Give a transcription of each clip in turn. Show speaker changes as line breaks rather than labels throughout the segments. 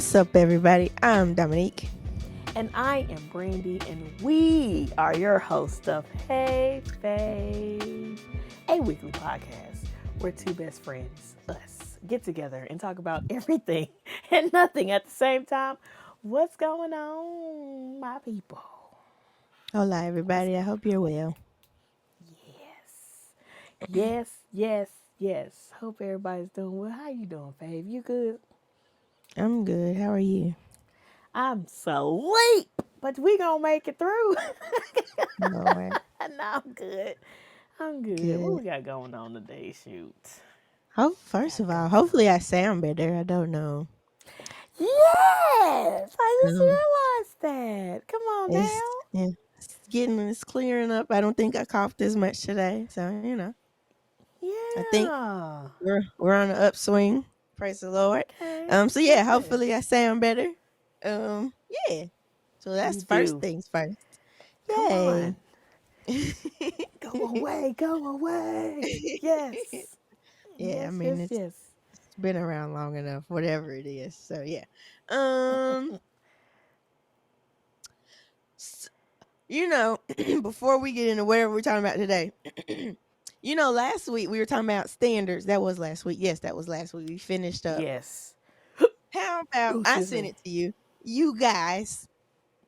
What's up, everybody? I'm Dominique.
And I am Brandy, and we are your hosts of Hey Fave, a weekly podcast where two best friends, us, get together and talk about everything and nothing at the same time. What's going on, my people?
Hola,
What's
everybody. I
going
hope you're well.
on? Yes. Hope everybody's doing well. How you doing, Fave? You good?
I'm good. How are you?
I'm asleep, but we gonna make it through.
Lord,
No, I'm good. I'm good. What
good.
we got going on today? Shoot.
First
Got
of all,
going on.
hopefully I sound better. I don't know.
Yes! I just
Um,
realized that. Come on
it's,
now.
yeah, it's clearing up. I don't think I coughed as much today, so I think
Yeah.
we're on the upswing. Praise the Lord.
Okay.
So yeah, hopefully I
Yes.
sound better. Yeah. So
You
that's first
do.
things first.
Come
Yay.
on. Go away. Go away. Yes.
Yeah, I
Yes,
mean
yes,
it's
yes.
been around long enough, whatever it is. So yeah. Um, s- before we get into whatever we're talking about today, last week we were talking about standards. That was last week. Yes, that was last week. We finished up.
Yes.
How about
Oh,
I
excuse
sent
me.
it to you? You guys,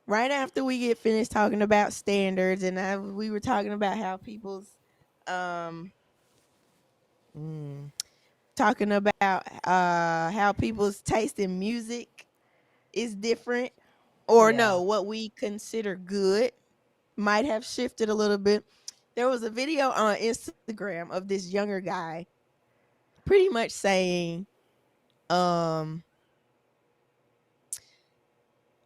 right after we get finished talking about standards, and we were talking about how people's um mm, talking about how people's taste in music is different, or
Yeah.
no, what we consider good might have shifted a little bit. There was a video on Instagram of this younger guy pretty much saying, um,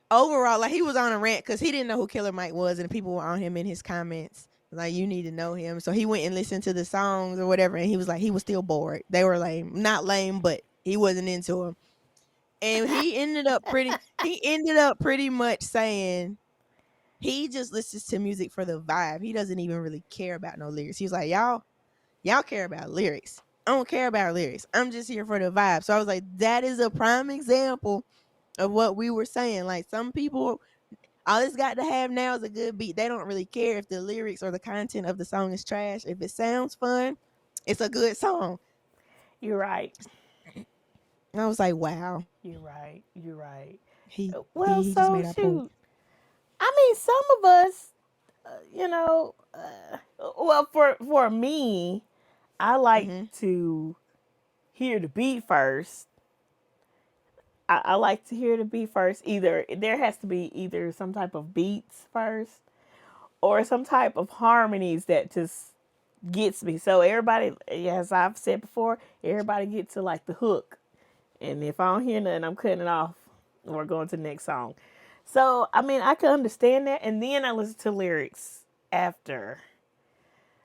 overall, like he was on a rant because he didn't know who Killer Mike was, and people were on him in his comments. Like, you need to know him. So he went and listened to the songs or whatever, and he was like, he was still bored. They were lame. Not lame, but he wasn't into them. And he ended up pretty much saying he just listens to music for the vibe. He doesn't even really care about no lyrics. He's like, y'all care about lyrics. I don't care about lyrics. I'm just here for the vibe. So I was like, that is a prime example of what we were saying. Like, some people, all it's got to have now is a good beat. They don't really care if the lyrics or the content of the song is trash. If it sounds fun, it's a good song.
You're right.
And I was like, wow.
You're right.
He
Well,
he just
so
made our point.
shoot. I mean, some of us, you know, well, for me, I like
Mm-hmm.
to hear the beat first. I like to hear the beat first. Either there has to be either some type of beats first, or some type of harmonies that just gets me. So everybody, as I've said before, everybody gets to like the hook, and if I don't hear nothing, I'm cutting it off or going to the next song. So I mean, I can understand that, and then I listen to lyrics after.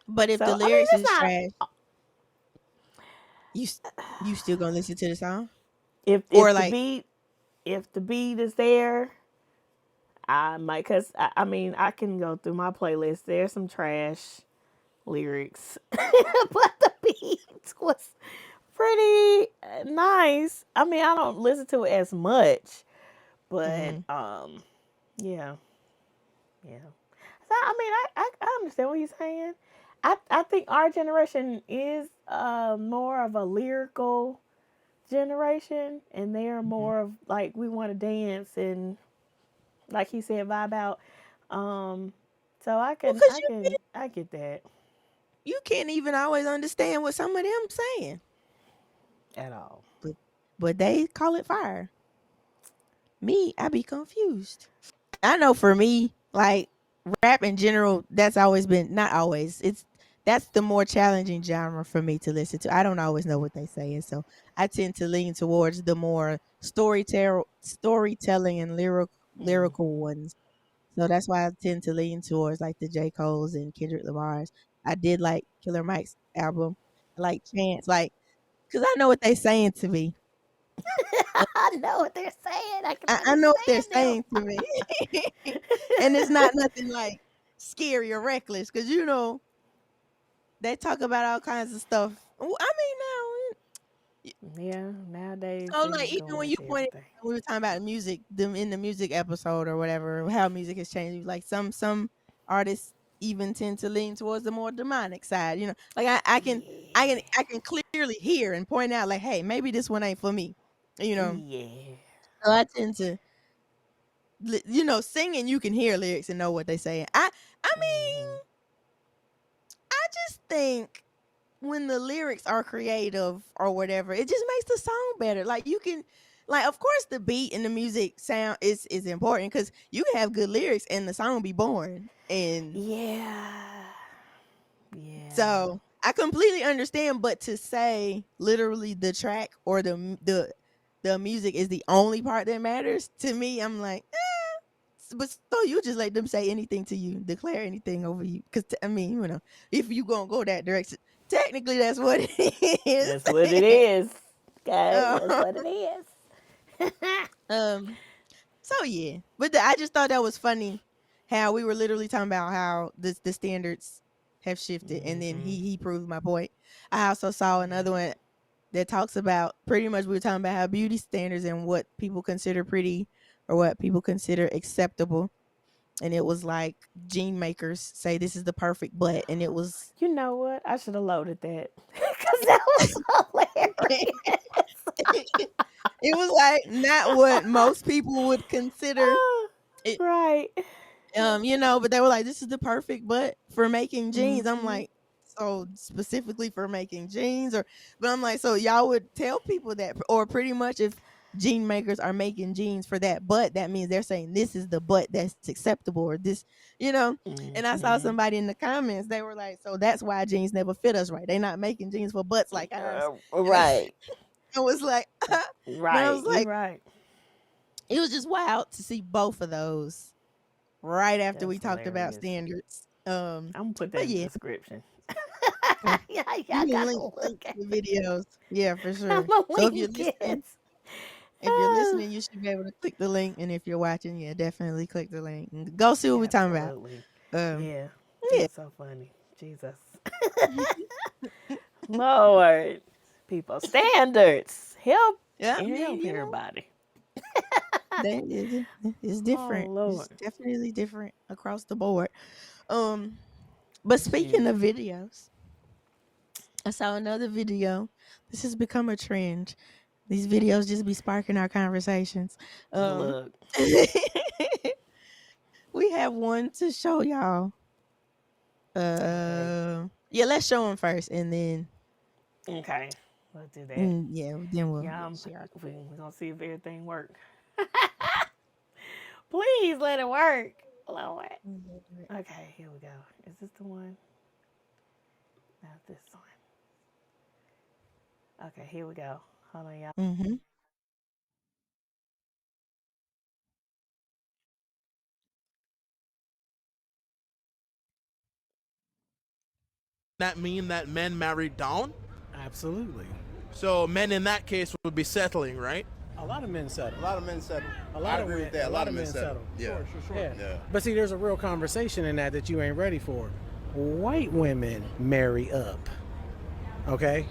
But if the
So I mean,
lyrics
it's
is
not
trash, you s- you still gonna listen to the song?
if
Or
if the
like,
beat if the beat is there, I might, cause I mean I can go through my playlist. There's some trash lyrics, but the beat was pretty nice. I mean, I don't listen to it as much, but
mm-hmm.
yeah, yeah. So I mean, I understand what you're saying. I think our generation is more of a lyrical generation, and they're
Mm-hmm.
more of like we want to dance and like he said vibe out. Um, so I
Well,
can
cause
I can I get that
you can't even always understand what some of them saying,
at all.
but they call it fire. Me, I be confused. I know for me, like, rap in general, that's always been, not always. That's the more challenging genre for me to listen to. I don't always know what they saying, so I tend to lean towards the more storytelling and lyrical
Mm-hmm.
ones. So that's why I tend to lean towards like the J. Cole's and Kendrick Lamar's. I did like Killer Mike's album. I like Chance, like, because I know what they saying to me.
I know what they're saying. I can
I know what they're
understand
saying to me. And it's not nothing like scary or reckless, because they talk about all kinds of stuff. I mean, now
Yeah, nowadays
So,
they
like,
just
even
going
when you
into
pointed
everything.
we were talking about music, them in the music episode or whatever, how music has changed. Like some artists even tend to lean towards the more demonic side. Like
Yeah.
I can clearly hear and point out like, hey, maybe this one ain't for me. You know,
Yeah.
so I tend to, singing. You can hear lyrics and know what they saying. I
Hmm.
mean, I just think when the lyrics are creative or whatever, it just makes the song better. Like you can like of course the beat and the music sound is important because you can have good lyrics and the song be boring. And
Yeah. Yeah.
so I completely understand, but to say literally the track or the music is the only part that matters, to me, I'm like, but so you just let them say anything to you, declare anything over you. Because I mean, if you gonna go that direction, technically that's what it
That's what it
is.
is, guys. That's
Uh,
what it is.
um. So yeah, but I just thought that was funny how we were literally talking about how the standards have shifted, and then
Hmm.
he proved my point. I also saw
Yeah.
another one that talks about pretty much we were talking about how beauty standards and what people consider pretty or what people consider acceptable. And it was like gene makers say this is the perfect butt, and it was
You know what? I should have loaded that because that was hilarious.
it was like not what most people would consider
Oh,
it.
right.
But they were like, this is the perfect butt for making jeans. I'm
Hmm.
like, so specifically for making jeans, but I'm like, so y'all would tell people that, or pretty much if jean makers are making jeans for that butt, that means they're saying this is the butt that's acceptable, or this, you know. And I saw
Hmm.
somebody in the comments, they were like, so that's why jeans never fit us right. They're not making jeans for butts like ours. And
Right.
I was like, but I
Right.
was
You're
like,
right.
it was just wild to see both of those right after we
That's
talked about
hilarious.
standards.
I'm gonna put that
But
in the
yeah,
description.
uh,
Yeah,
you
I
can
got to
link
look at
to the
it.
videos. Yeah, for
I'm
sure.
gonna
So if you're
link
listening,
it. Ah,
you should be able to click the link. And if you're watching, yeah, definitely click the link and go see what we're talking about.
absolutely.
Um,
Yeah.
yeah.
That's so funny. Jesus. Lord. People standards. Help.
Yeah, I mean,
Help everybody.
that is it's
Oh
different. It's
Lord.
definitely different across the board. Um, but
It's
speaking
huge.
of videos, I saw another video. This has become a trend. These videos just be sparking our conversations. Um,
Look.
we have one to show y'all.
Okay.
Yeah, let's show them first, and then
Okay. Let's do that.
yeah, then we'll
Yeah,
share our
we're gonna see if everything works. Please let it work. Lord. Okay, here we go. Is this the one? Not this one. Okay, here we go. Hold on, y'all.
mm-hmm.
That mean that men marry down?
Absolutely.
So men in that case would be settling, right?
A lot of men settle.
A lot of men settle.
A lot
I
of
agree with that.
a lot of men settle.
Yeah.
Sure. Yeah.
Yeah.
But see, there's a real conversation in that you ain't ready for. White women marry up, okay?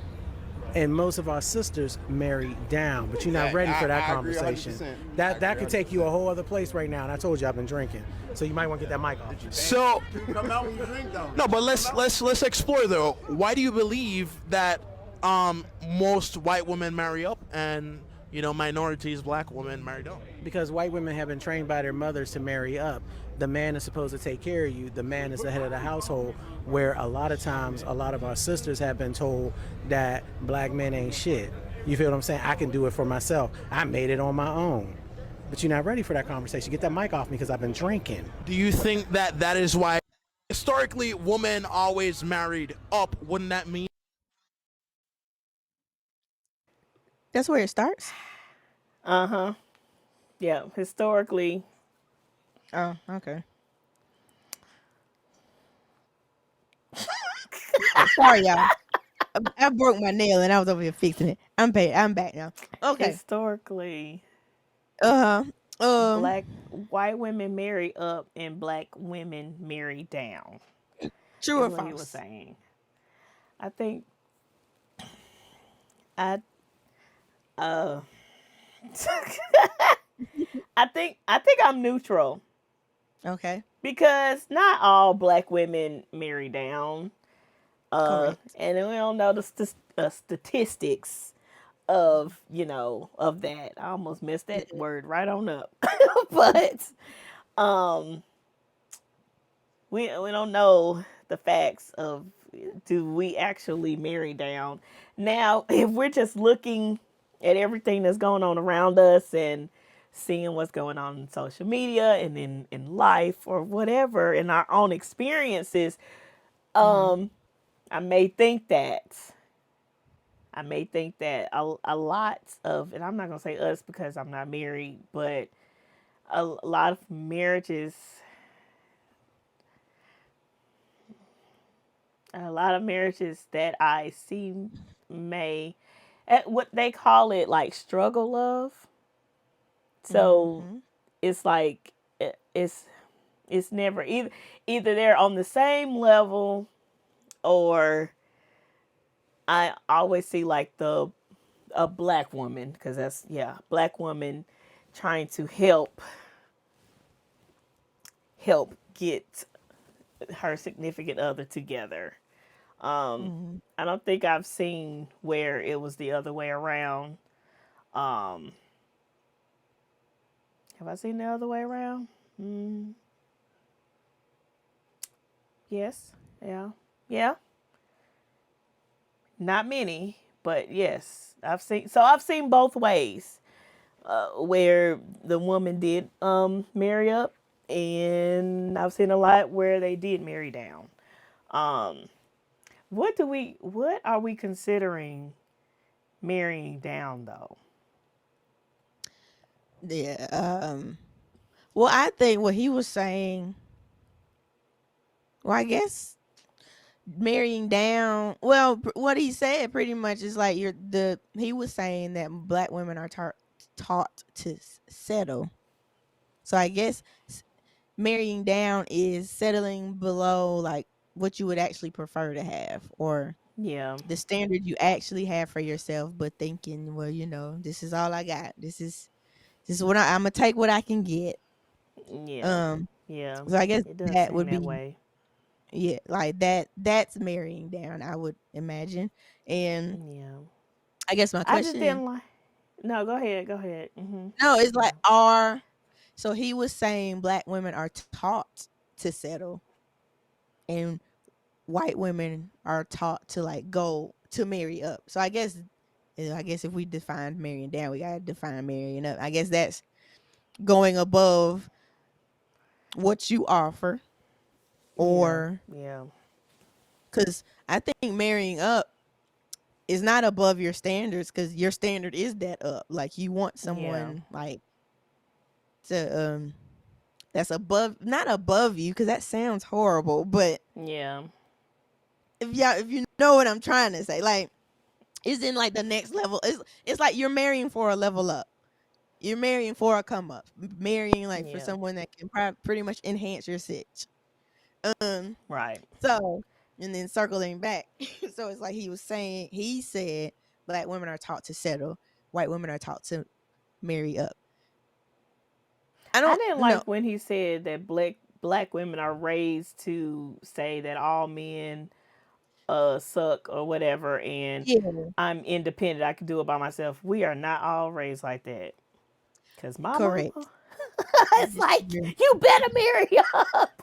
And most of our sisters marry down, but you're not ready for that
I agree
conversation.
100%.
That could take you a whole other place right now. And I told you I've been drinking, so you might want to get that mic off.
So
Come out when you drink, though.
no, but let's explore though. Why do you believe that most white women marry up and minorities, black women marry down?
Because white women have been trained by their mothers to marry up. The man is supposed to take care of you. The man is the head of the household. Where a lot of times, a lot of our sisters have been told that black men ain't shit. You feel what I'm saying? I can do it for myself. I made it on my own. But you're not ready for that conversation. Get that mic off me because I've been drinking.
Do you think that is why historically women always married up? Wouldn't that mean
That's where it starts.
Uh huh. Yeah. Historically.
Oh, okay. Sorry, y'all. I broke my nail and I was over here fixing it. I'm paid. I'm back now. Okay.
Historically,
Uh huh.
black white women marry up and black women marry down.
True
Is
or
what he was
false?
saying. I think I Uh, I think I'm neutral
Okay.
because not all black women marry down.
Correct.
And we don't know the statistics of of that. I almost messed that
Mhm.
word right on up, but um, we don't know the facts of do we actually marry down. Now, if we're just looking at everything that's going on around us and seeing what's going on in social media and in life or whatever in our own experiences,
Mhm.
um, I may think that a lot of, and I'm not gonna say us because I'm not married, but a lot of marriages, that I see may, at what they call it, like struggle love. So
Mhm.
it's like it's never either they're on the same level, or I always see like the a black woman, because that's, yeah, black woman trying to help get her significant other together. Um,
Mhm.
I don't think I've seen where it was the other way around. Um, have I seen the other way around? Mm, yes. Yeah. Yeah. Not many, but yes, I've seen. So I've seen both ways, where the woman did marry up, and I've seen a lot where they did marry down. Um, what are we considering marrying down though?
Yeah. Well, I think what he was saying. Well, I guess marrying down. Well, what he said pretty much is like you're the. He was saying that black women are taught to settle. So I guess marrying down is settling below like what you would actually prefer to have, or
Yeah.
the standard you actually have for yourself, but thinking, well, this is all I got. This is what I'm gonna take what I can get.
Yeah.
Um,
Yeah.
so I guess
It does
that
seem
would
that
be,
way.
yeah, like that's marrying down, I would imagine. And
Yeah.
I guess my
I just
question,
didn't like. No, go ahead. Go ahead. Mhm.
no, it's like
Yeah.
are so he was saying black women are taught to settle, and white women are taught to like go to marry up. So I guess if we defined marrying down, we gotta define marrying up. I guess that's going above what you offer,
Yeah.
or
Yeah.
because I think marrying up is not above your standards, because your standard is that up. Like you want
Yeah.
someone like to that's above, not above you, because that sounds horrible. But
Yeah.
if you know what I'm trying to say, like it's in like the next level. It's like you're marrying for a level up. You're marrying for a come up. Marrying like for
Yeah.
someone that can pretty much enhance your sitch. Um.
Right.
So, and then circling back, so it's like he said black women are taught to settle, white women are taught to marry up. I
I
don't
didn't
know.
like when he said that black women are raised to say that all men suck or whatever, and
Yeah,
I'm independent. I can do it by myself. We are not all raised like that. Cause my mama,
correct. I
it's like
disagree.
you better marry up,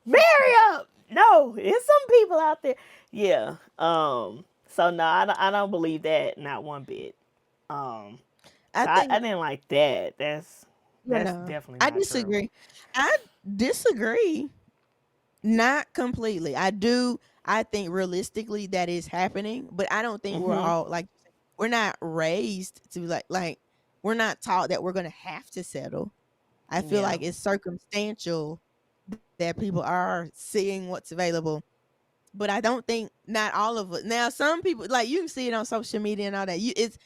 marry up. No, there's some people out there. Yeah. So no, I don't believe that, not one bit. Um.
I
So I
think
didn't like that. That's
no,
definitely
I
not true.
disagree. I disagree. Not completely. I do. I think realistically that is happening, but I don't think we're
Mhm.
all like we're not raised to like we're not taught that we're gonna have to settle. I feel
Yeah.
like it's circumstantial that people are seeing what's available, but I don't think not all of it. Now, some people like you can see it on social media and all that. It's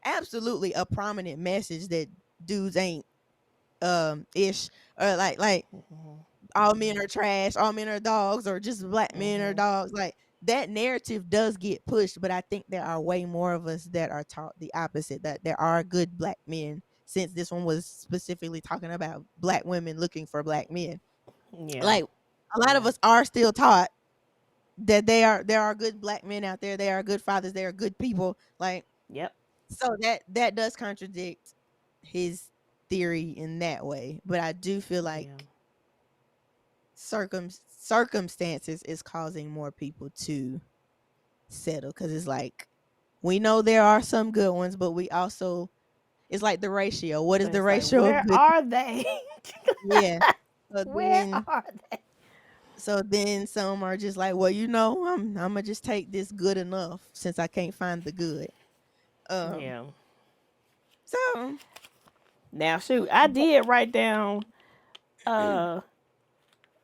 absolutely a prominent message that dudes ain't ish, or like
Mhm.
all men are trash, all men are dogs, or just black men are
Mhm.
dogs. Like that narrative does get pushed, but I think there are way more of us that are taught the opposite, that there are good black men, since this one was specifically talking about black women looking for black men.
Yeah.
Like a lot of
Yeah.
us are still taught that there are good black men out there, they are good fathers, they are good people. Like,
Yep.
so that does contradict his theory in that way. But I do feel like
Yeah.
circumstances is causing more people to settle, because it's like we know there are some good ones, but we also, it's like the ratio. What is
But
the
it's like,
ratio of
where
good?
are they?
Yeah. So
Where
then
are they?
some are just like, well, I'm gonna just take this good enough since I can't find the good. Um.
Yeah.
So.
Now shoot, I did write down uh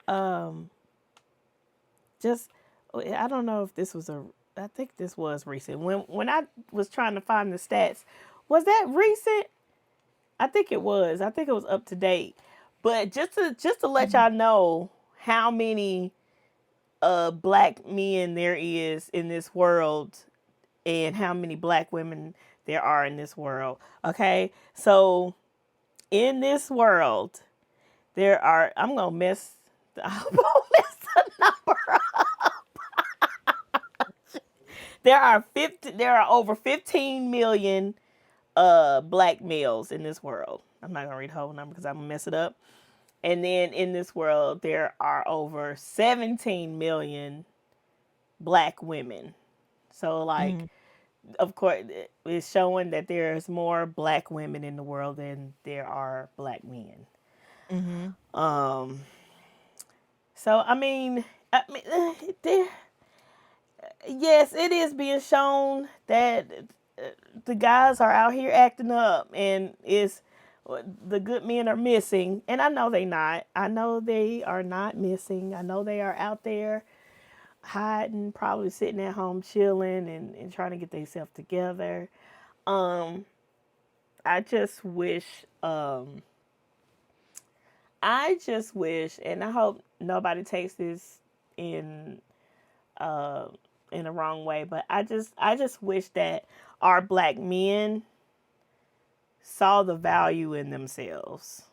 um just I don't know if this was a I think this was recent. When I was trying to find the stats, was that recent? I think it was. I think it was up to date. But just to let y'all know how many black men there is in this world and how many black women there are in this world. Okay? So in this world, there are I'm gonna mess I'm gonna mess the number up. There are over 15 million black males in this world. I'm not gonna read the whole number because I'm gonna mess it up. And then in this world, there are over 17 million black women. So, like,
Mhm.
of course, it's showing that there's more black women in the world than there are black men.
Mhm.
Um, so there, yes, it is being shown that uh, the guys are out here acting up, and is the good men are missing. And I know they not. I know they are not missing. I know they are out there hiding, probably sitting at home chilling and trying to get themselves together. Um, I just wish. I just wish, and I hope nobody takes this in uh, in the wrong way, but I just wish that our black men saw the value in themselves.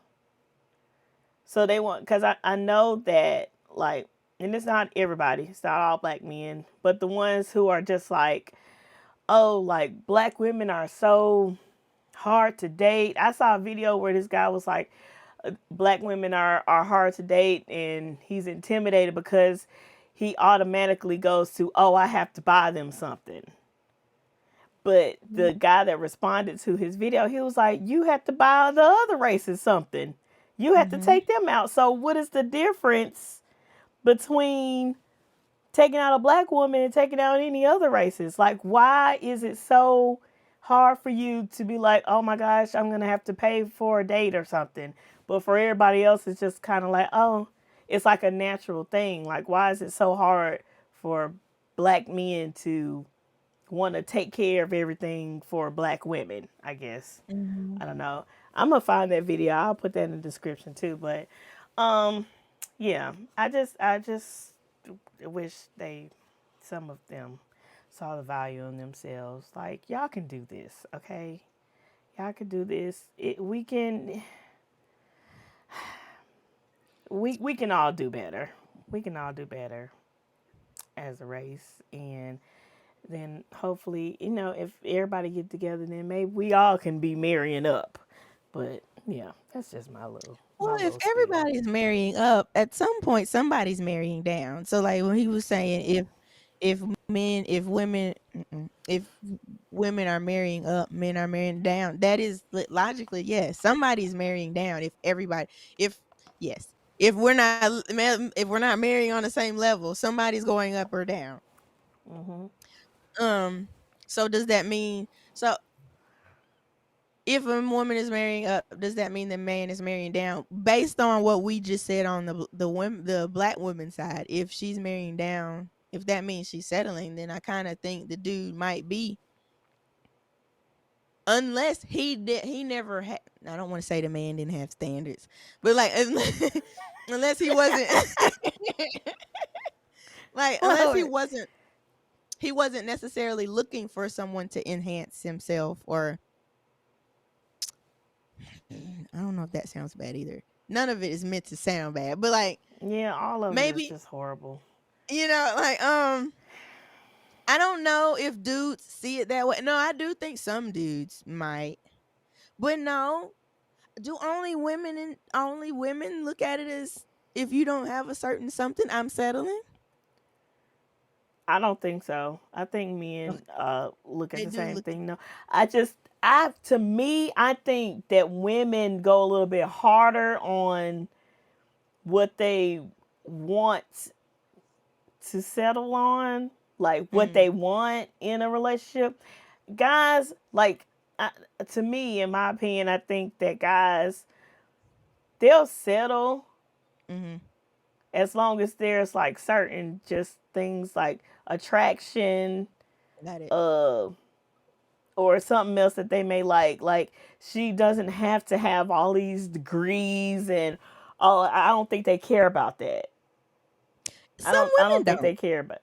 So they want, because I know that, like, and it's not everybody, it's not all black men, but the ones who are just like, oh, like black women are so hard to date. I saw a video where this guy was like, black women are hard to date, and he's intimidated because he automatically goes to, oh, I have to buy them something. But the guy that responded to his video, he was like, you have to buy the other races something. You have to
Mhm.
take them out. So what is the difference between taking out a black woman and taking out any other races? Like, why is it so hard for you to be like, oh my gosh, I'm going to have to pay for a date or something? But for everybody else, it's just kind of like, oh, it's like a natural thing. Like, why is it so hard for black men to want to take care of everything for black women, I guess?
Mhm.
I don't know. I'm gonna find that video. I'll put that in the description too. But um yeah, I just wish they some of them saw the value in themselves. Like, y'all can do this, okay? Y'all can do this. We can we can all do better. We can all do better as a race, and then hopefully, if everybody get together, then maybe we all can be marrying up. But yeah, that's just my little
Well,
my
if
little spiel.
everybody's marrying up, at some point somebody's marrying down. So like when he was saying, if if women if women are marrying up, men are marrying down, that is logically, yes, somebody's marrying down. If everybody, if yes, if we're not marrying on the same level, somebody's going up or down.
Mhm.
Um, so does that mean, so if a woman is marrying up, does that mean the man is marrying down? Based on what we just said on the black woman side, if she's marrying down, if that means she's settling, then I kind of think the dude might be, unless he never had. I don't want to say the man didn't have standards, but like unless he wasn't like unless he
Lord.
wasn't. he wasn't necessarily looking for someone to enhance himself, or I don't know if that sounds bad either. None of it is meant to sound bad, but like
Yeah, all of it is
maybe
just horrible.
like I don't know if dudes see it that way. No, I do think some dudes might. But no, do only women look at it as, if you don't have a certain something, I'm settling?
I don't think so. I think
Okay,
men look at
they
the
do
same
look.
thing. No, I to me, I think that women go a little bit harder on what they want to settle on, like what
Mm,
they want in a relationship. Guys, like, I, to me, in my opinion, I think that guys, they'll settle
mhm.
as long as there's like certain just things like attraction,
Got it.
uh or something else that they may like. Like, she doesn't have to have all these degrees and all. I don't think they care about that.
Some
I don't
women
think
don't.
they care about.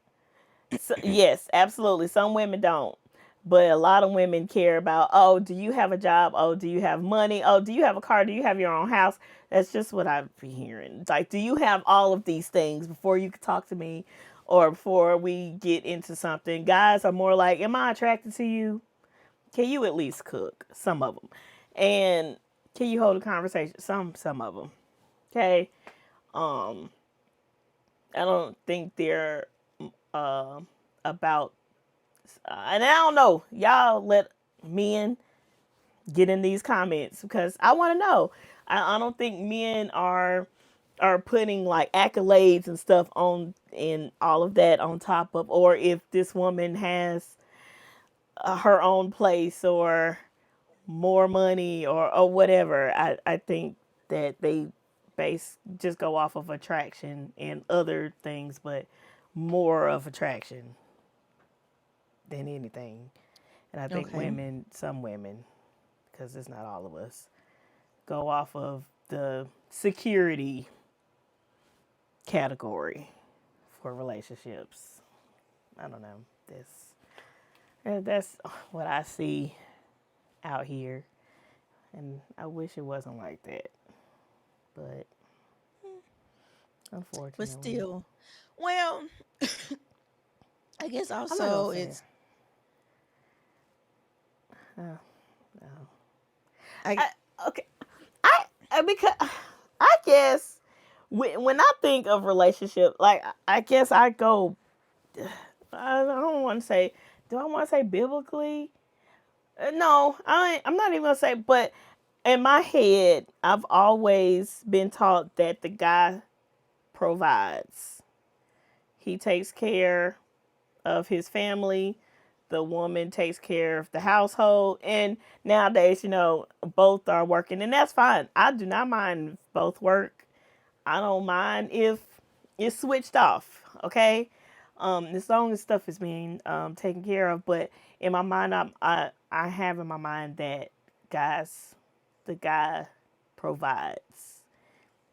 So, yes, absolutely. Some women don't. But a lot of women care about, oh, do you have a job? Oh, do you have money? Oh, do you have a car? Do you have your own house? That's just what I've been hearing. It's like, do you have all of these things before you can talk to me or before we get into something? Guys are more like, am I attracted to you? Can you at least cook? Some of them. And can you hold a conversation? Some of them. Okay. Um, I don't think they're uh, about and I don't know. Y'all let men get in these comments because I want to know. I don't think men are putting like accolades and stuff on and all of that on top of, or if this woman has her own place or more money or whatever. I think that they base just go off of attraction and other things, but more of attraction than anything. And I think
Okay.
some women, because it's not all of us, go off of the security category for relationships. I don't know. That's what I see out here, and I wish it wasn't like that, but
But
unfortunately,
still, well, I guess
I'm not gonna
also
say.
it's
No.
I
I okay. Because I guess when I think of relationship, like I guess I go. I don't want to say. Do I want to say biblically? No, I'm not even gonna say. But in my head, I've always been taught that the guy provides. He takes care of his family. The woman takes care of the household. And nowadays, both are working, and that's fine. I do not mind if both work. I don't mind if it's switched off. Okay, as long as stuff is being taken care of. But in my mind, I have in my mind that the guy provides.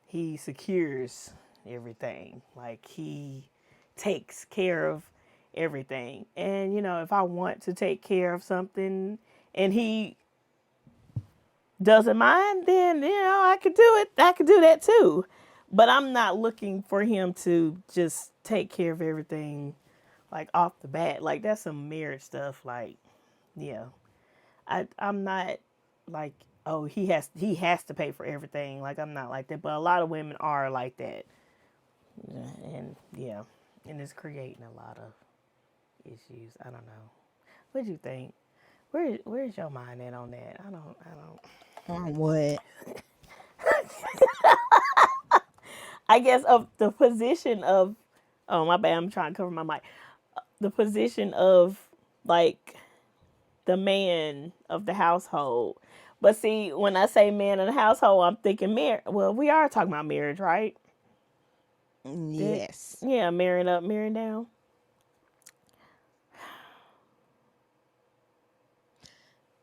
He secures everything. Like, he takes care of everything. And if I want to take care of something and he doesn't mind, then I could do it. I could do that too. But I'm not looking for him to just take care of everything like off the bat. Like, that's some marriage stuff. Like, yeah. I'm not like, oh, he has to pay for everything. Like, I'm not like that. But a lot of women are like that. And yeah. And it's creating a lot of issues. I don't know. What do you think? Where's your mind at on that? I don't.
on what?
I guess of the position of. Oh, my bad. I'm trying to cover my mic. The position of, like, the man of the household. But see, when I say man of the household, I'm thinking marriage. Well, we are talking about marriage, right?
Yes.
Yeah, marrying up, marrying down.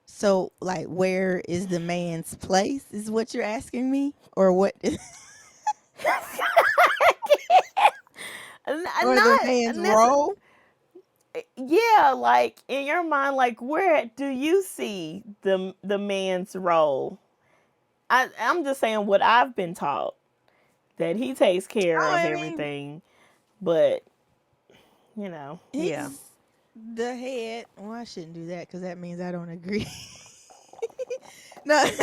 So, like, where is the man's place? Is what you're asking me, or what? Or the
Not
man's
necessarily.
role?
yeah, like in your mind, like where do you see the man's role? I'm just saying what I've been taught, that he takes care
Oh,
of
I mean,
everything, but yeah.
he's the head. Well, I shouldn't do that because that means I don't agree. No, that's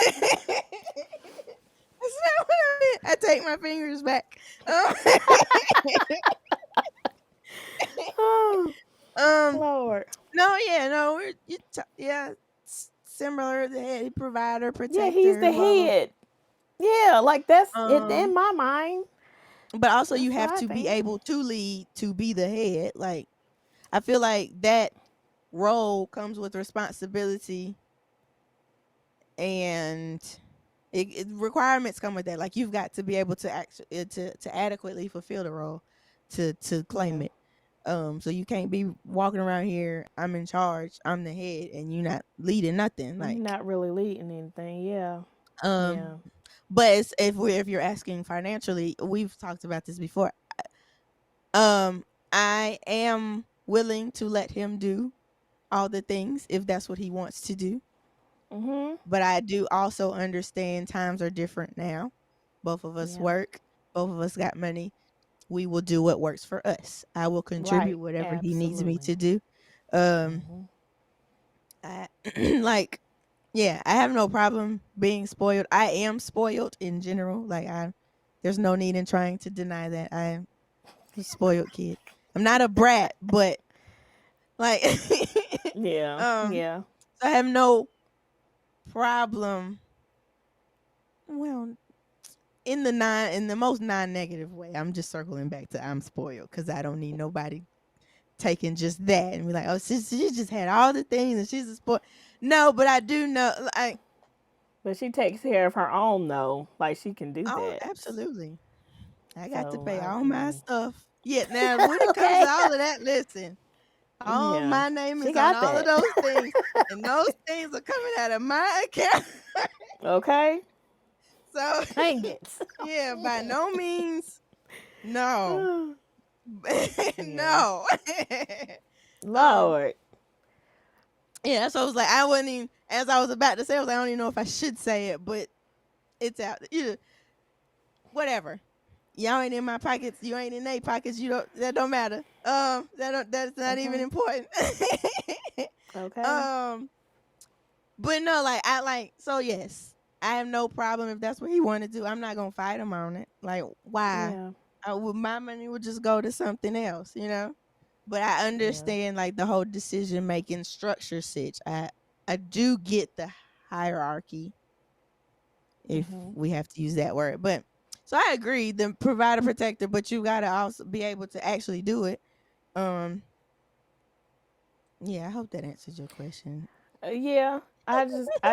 not what I meant. I take my fingers back. Um,
Oh,
um,
Lord.
no, yeah, no, yeah, similar. The head provider,
Yeah, he's
protector,
the
blah blah.
head. Yeah, like that's it in
Um,
my mind.
but also you
That's what
have
I
to be
think.
able to lead to be the head. Like I feel like that role comes with responsibility and requirements come with that. Like you've got to be able to to adequately fulfill the role to claim
Yeah.
it. So you can't be walking around here. I'm in charge. I'm the head, and you're not leading nothing.
You're
Like
not really leading anything. Yeah.
um,
Yeah.
but if you're asking financially, we've talked about this before. I am willing to let him do all the things if that's what he wants to do.
Mhm.
But I do also understand times are different now. Both of us
Yeah.
work, both of us got money. We will do what works for us. I will contribute
Right.
whatever he needs me
Absolutely.
to do. Um
Mhm.
I like yeah, I have no problem being spoiled. I am spoiled in general. Like I there's no need in trying to deny that I am a spoiled kid. I'm not a brat, but like
Yeah.
um
Yeah.
so I have no problem. Well, in the most non-negative way. I'm just circling back to I'm spoiled because I don't need nobody taking just that and be like, oh, she just had all the things and she's a spoil. No, but I do know.
But she takes care of her own though. Like she can do
Oh,
that.
absolutely. I got to
So
pay
I
all my
mean,
stuff. Yeah, now when it comes to
okay.
all of that, listen, all
Yeah.
my name
She
is on
got
all of
that.
those things, and those things are coming out of my account.
Okay.
So,
Dang it.
yeah, by no means, no,
Yeah.
no. um,
Lord.
yeah, so I was like, I wasn't even, as I was about to say, I was like, I don't even know if I should say it, but it's out. Whatever. Y'all ain't in my pockets. You ain't in their pockets. You don't. That don't matter. That's not even
Okay.
important.
Okay.
um, but no, like I like. So yes, I have no problem if that's what he want to do. I'm not gonna fight him on it. Like why?
Yeah.
My money would just go to something else, you know. But I
Yeah.
understand like the whole decision making structure sitch. I do get the hierarchy if
Mhm.
we have to use that word. But so I agree, the provider protector, but you gotta also be able to actually do it. Um, yeah, I hope that answers your question.
Yeah. I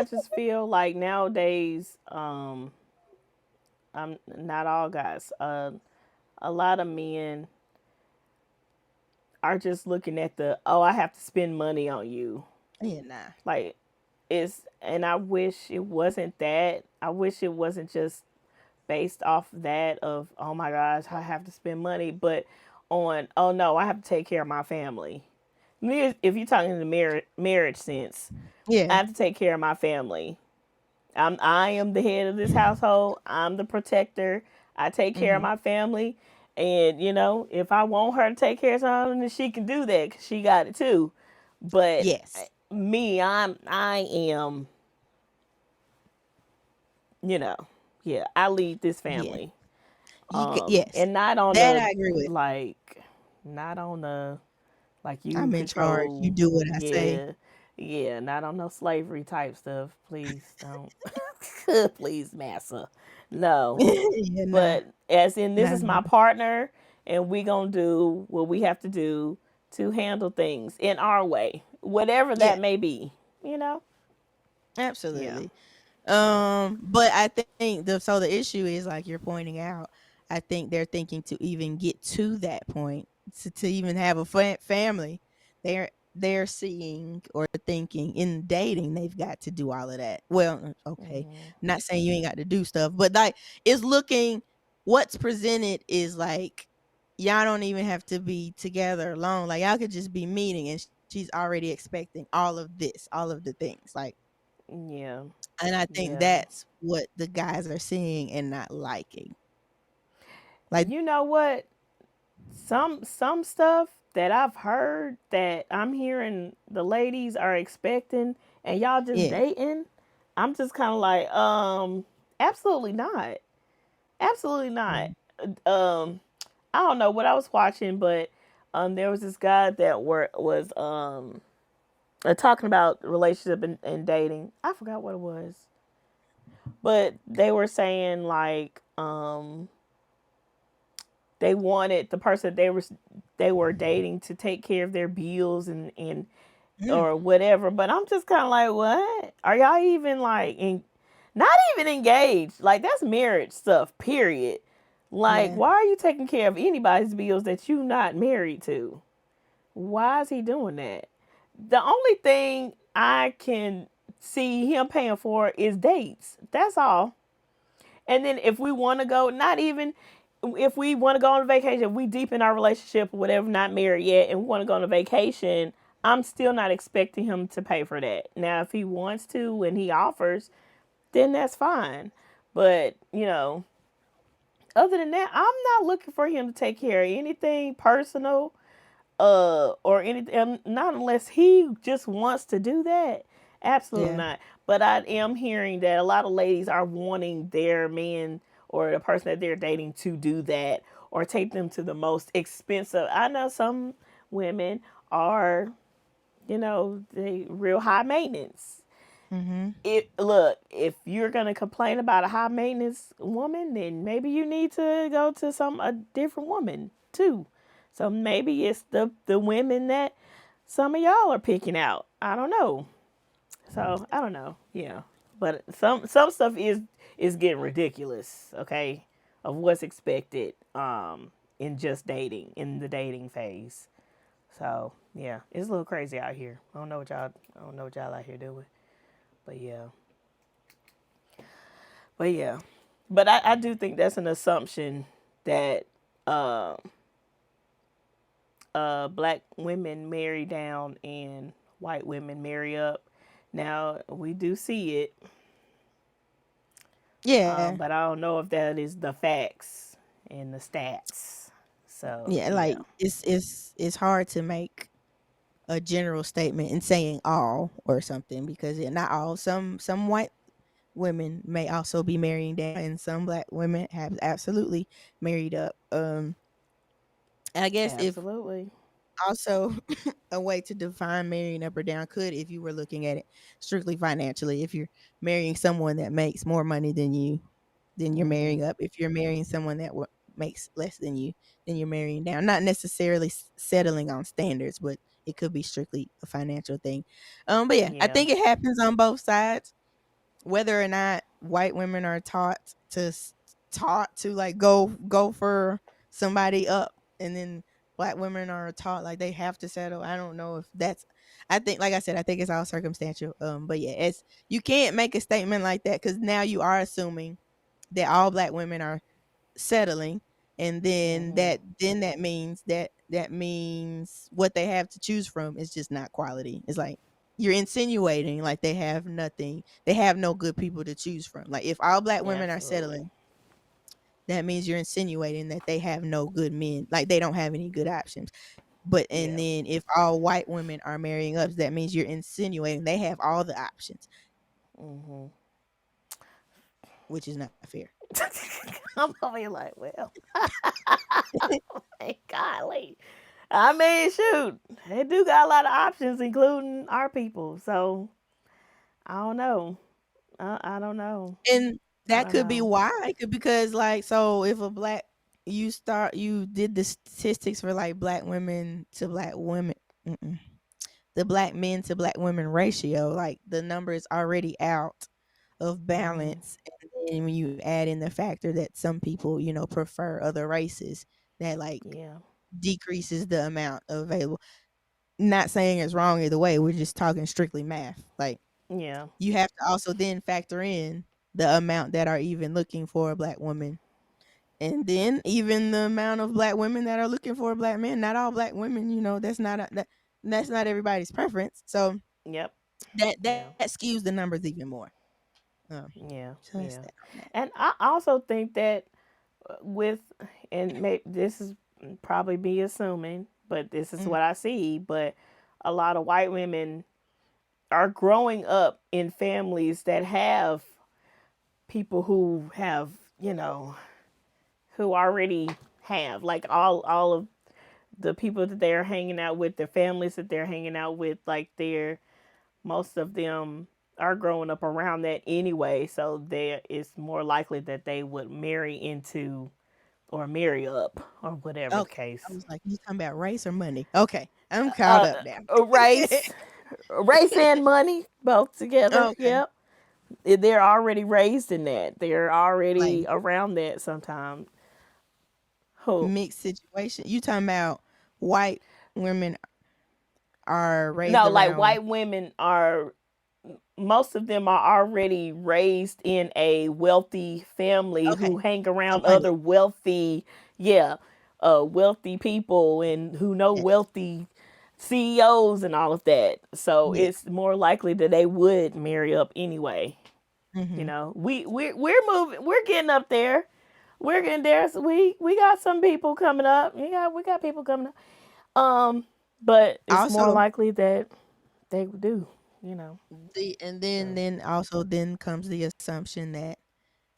just feel like nowadays, I'm not all guys. A lot of men are just looking at the, oh, I have to spend money on you.
Yeah, nah.
Like and I wish it wasn't that. I wish it wasn't just based off that of, oh my gosh, I have to spend money, but on, oh no, I have to take care of my family. If you're talking in the marriage sense, I
Yeah.
have to take care of my family. I am the head of this household. I'm the protector. I take care of
Hmm.
my family, and if I want her to take care of something, then she can do that because she got it too. But
Yes.
me, I am, you know, yeah, I lead this
Yeah.
family.
Yes.
And not on
That
the
I agree with.
like, not on the like you
I'm in charge. You
control.
do what I say.
Yeah, yeah, not on no slavery type stuff. Please don't. Please, massa. No,
Yeah, nah.
but as in, this
Nah,
is
nah.
my partner, and we gonna do what we have to do to handle things in our way, whatever
Yeah,
that may be. You know. Yeah.
absolutely. But I think the issue is like you're pointing out. I think they're thinking to even get to that point, to even have a family. They're seeing or thinking in dating they've got to do all of that. Well, okay,
Hmm.
not saying you ain't got to do stuff, but like it's looking what's presented is like y'all don't even have to be together alone. Like y'all could just be meeting and she's already expecting all of this, all of the things. Like,
Yeah.
and I think
Yeah.
that's what the guys are seeing and not liking. Like,
You know what? Some stuff that I've heard that I'm hearing the ladies are expecting and y'all just
yeah.
dating, I'm just kind of like, absolutely not. Absolutely not.
Mm.
Um, I don't know what I was watching, but there was this guy that was talking about relationship and dating. I forgot what it was, but they were saying like they wanted the person they were dating to take care of their bills and
Mm.
or whatever. But I'm just kind of like, what? Are y'all even like not even engaged? Like that's marriage stuff. Period. Like,
Yeah.
why are you taking care of anybody's bills that you not married to? Why is he doing that? The only thing I can see him paying for is dates. That's all. And then if we want to go, not even if we want to go on a vacation, if we deep in our relationship or whatever, not married yet, and we want to go on a vacation, I'm still not expecting him to pay for that. Now, if he wants to and he offers, then that's fine. But, other than that, I'm not looking for him to take care of anything personal or anything, not unless he just wants to do that. Absolutely
Yeah.
not. But I am hearing that a lot of ladies are wanting their man or the person that they're dating to do that or take them to the most expensive. I know some women are, they real high maintenance.
Mhm.
It look, if you're gonna complain about a high maintenance woman, then maybe you need to go to some a different woman too. So maybe it's the women that some of y'all are picking out. I don't know. So I don't know. Yeah, but some stuff is getting ridiculous. Okay, of what's expected in just dating in the dating phase. So yeah, it's a little crazy out here. I don't know what y'all out here doing. But yeah. But yeah, but I do think that's an assumption that uh, black women marry down and white women marry up. Now we do see it,
Yeah.
but I don't know if that is the facts and the stats. So
Yeah, like
yeah,
it's hard to make a general statement in saying all or something because not all. Some white women may also be marrying down, and some black women have absolutely married up. I guess if
absolutely.
also a way to define marrying up or down could, if you were looking at it strictly financially, if you're marrying someone that makes more money than you, then you're
Hmm.
marrying up. If you're marrying someone that makes less than you, then you're marrying down. Not necessarily settling on standards, but it could be strictly a financial thing. But yeah, I
Yeah.
think it happens on both sides. Whether or not white women are taught to like go for somebody up, and then black women are taught like they have to settle. I don't know if that's. I think, like I said, I think it's all circumstantial. But yeah, it's you can't make a statement like that because now you are assuming that all black women are settling, and
Hmm.
that means what they have to choose from is just not quality. It's like you're insinuating like they have nothing, they have no good people to choose from. Like if all black women are
Absolutely.
settling, that means you're insinuating that they have no good men, like they don't have any good options. But and
Yeah.
then if all white women are marrying up, that means you're insinuating they have all the options,
Hmm.
which is not fair.
I'm over here like, well, thank golly. I mean, shoot, they do got a lot of options, including our people. So I don't know. I don't know.
And
I
that
don't
could be
know.
why. It could because like so if a black you did the statistics for like black women to black women, mm-mm, the black men to black women ratio, like the number is already out of
Hmm.
balance. And then when you add in the factor that some people, prefer other races, that like
Yeah.
decreases the amount available. Not saying it's wrong either way. We're just talking strictly math. Like
Yeah.
you have to also then factor in the amount that are even looking for a black woman, And then even the amount of black women that are looking for a black man, not all black women, that's not everybody's preference. So
Yep.
that
Yeah.
skews the numbers even more.
Yeah.
Just
Yeah.
that on that.
And I also think that with, and this is probably me assuming, but this is
Mm,
what I see. But a lot of white women are growing up in families that have people who have, you know, who already have, like, all of the people that they're hanging out with, the families that they're hanging out with, like, they're, most of them are growing up around that anyway, so there it's more likely that they would marry into or marry up or whatever the
okay. I
case.
was like, you talking about race or money? Okay. I'm caught up now.
Race, race and money both together.
Okay.
Yep, they're already raised in that. They're
Like
already around that sometimes. Who?
mixed situation. You talking about white women are raised
No, like
around.
white women are, most of them are already raised in a wealthy family who
Okay.
hang
So
around
money.
other wealthy, yeah, wealthy people and who know
Yes.
wealthy CEOs and all of that. So
Yes.
it's more likely that they would marry up anyway. You
Mm-hmm.
know, we're moving, we're getting up there. We're getting there. So we got some people coming up. We got people coming up. But it's more
Also,
likely that they do. You know.
then also then comes the assumption that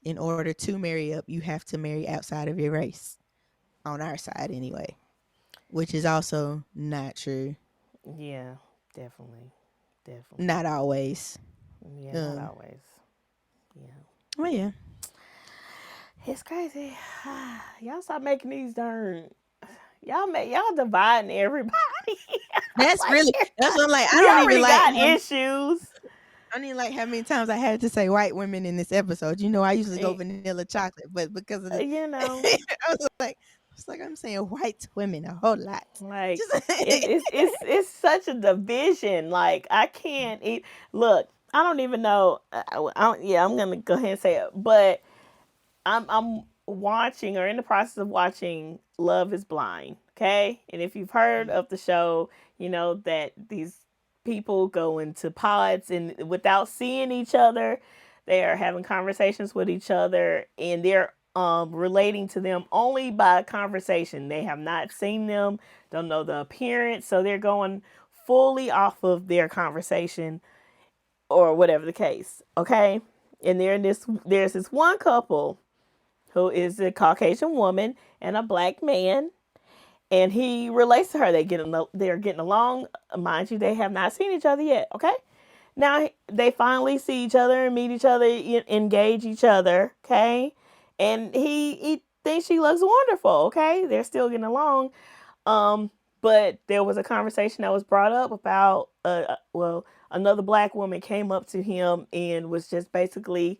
in order to marry up, you have to marry outside of your race. On our side, anyway, which is also not true.
Yeah, definitely. Definitely.
Not always.
Yeah, not
Um.
always. Yeah.
Well, yeah.
It's crazy. Y'all stop making these darn, y'all dividing everybody.
That's
Like,
really. That's what I'm like. I
we
don't even
already
like.
got issues.
I don't even like how many times I had to say white women in this episode. I usually go
Eh,
vanilla chocolate, but because of the,
You know,
I was like, I'm saying white women a whole lot.
like,
Just
it's such a division. Like, I can't eat. Look, I don't even know. Yeah, I'm gonna go ahead and say it, but I'm watching or in the process of watching Love is Blind. Okay, and if you've heard of the show, you know that these people go into pods and without seeing each other, they are having conversations with each other, and they're relating to them only by conversation. They have not seen them, don't know the appearance, so they're going fully off of their conversation or whatever the case. Okay, and there's this one couple who is a Caucasian woman and a black man, and he relates to her. They're getting along. Mind you, they have not seen each other yet. Okay, now they finally see each other and meet each other, engage each other. Okay, and he thinks she looks wonderful. Okay, they're still getting along. Um, but there was a conversation that was brought up about another black woman came up to him and was just basically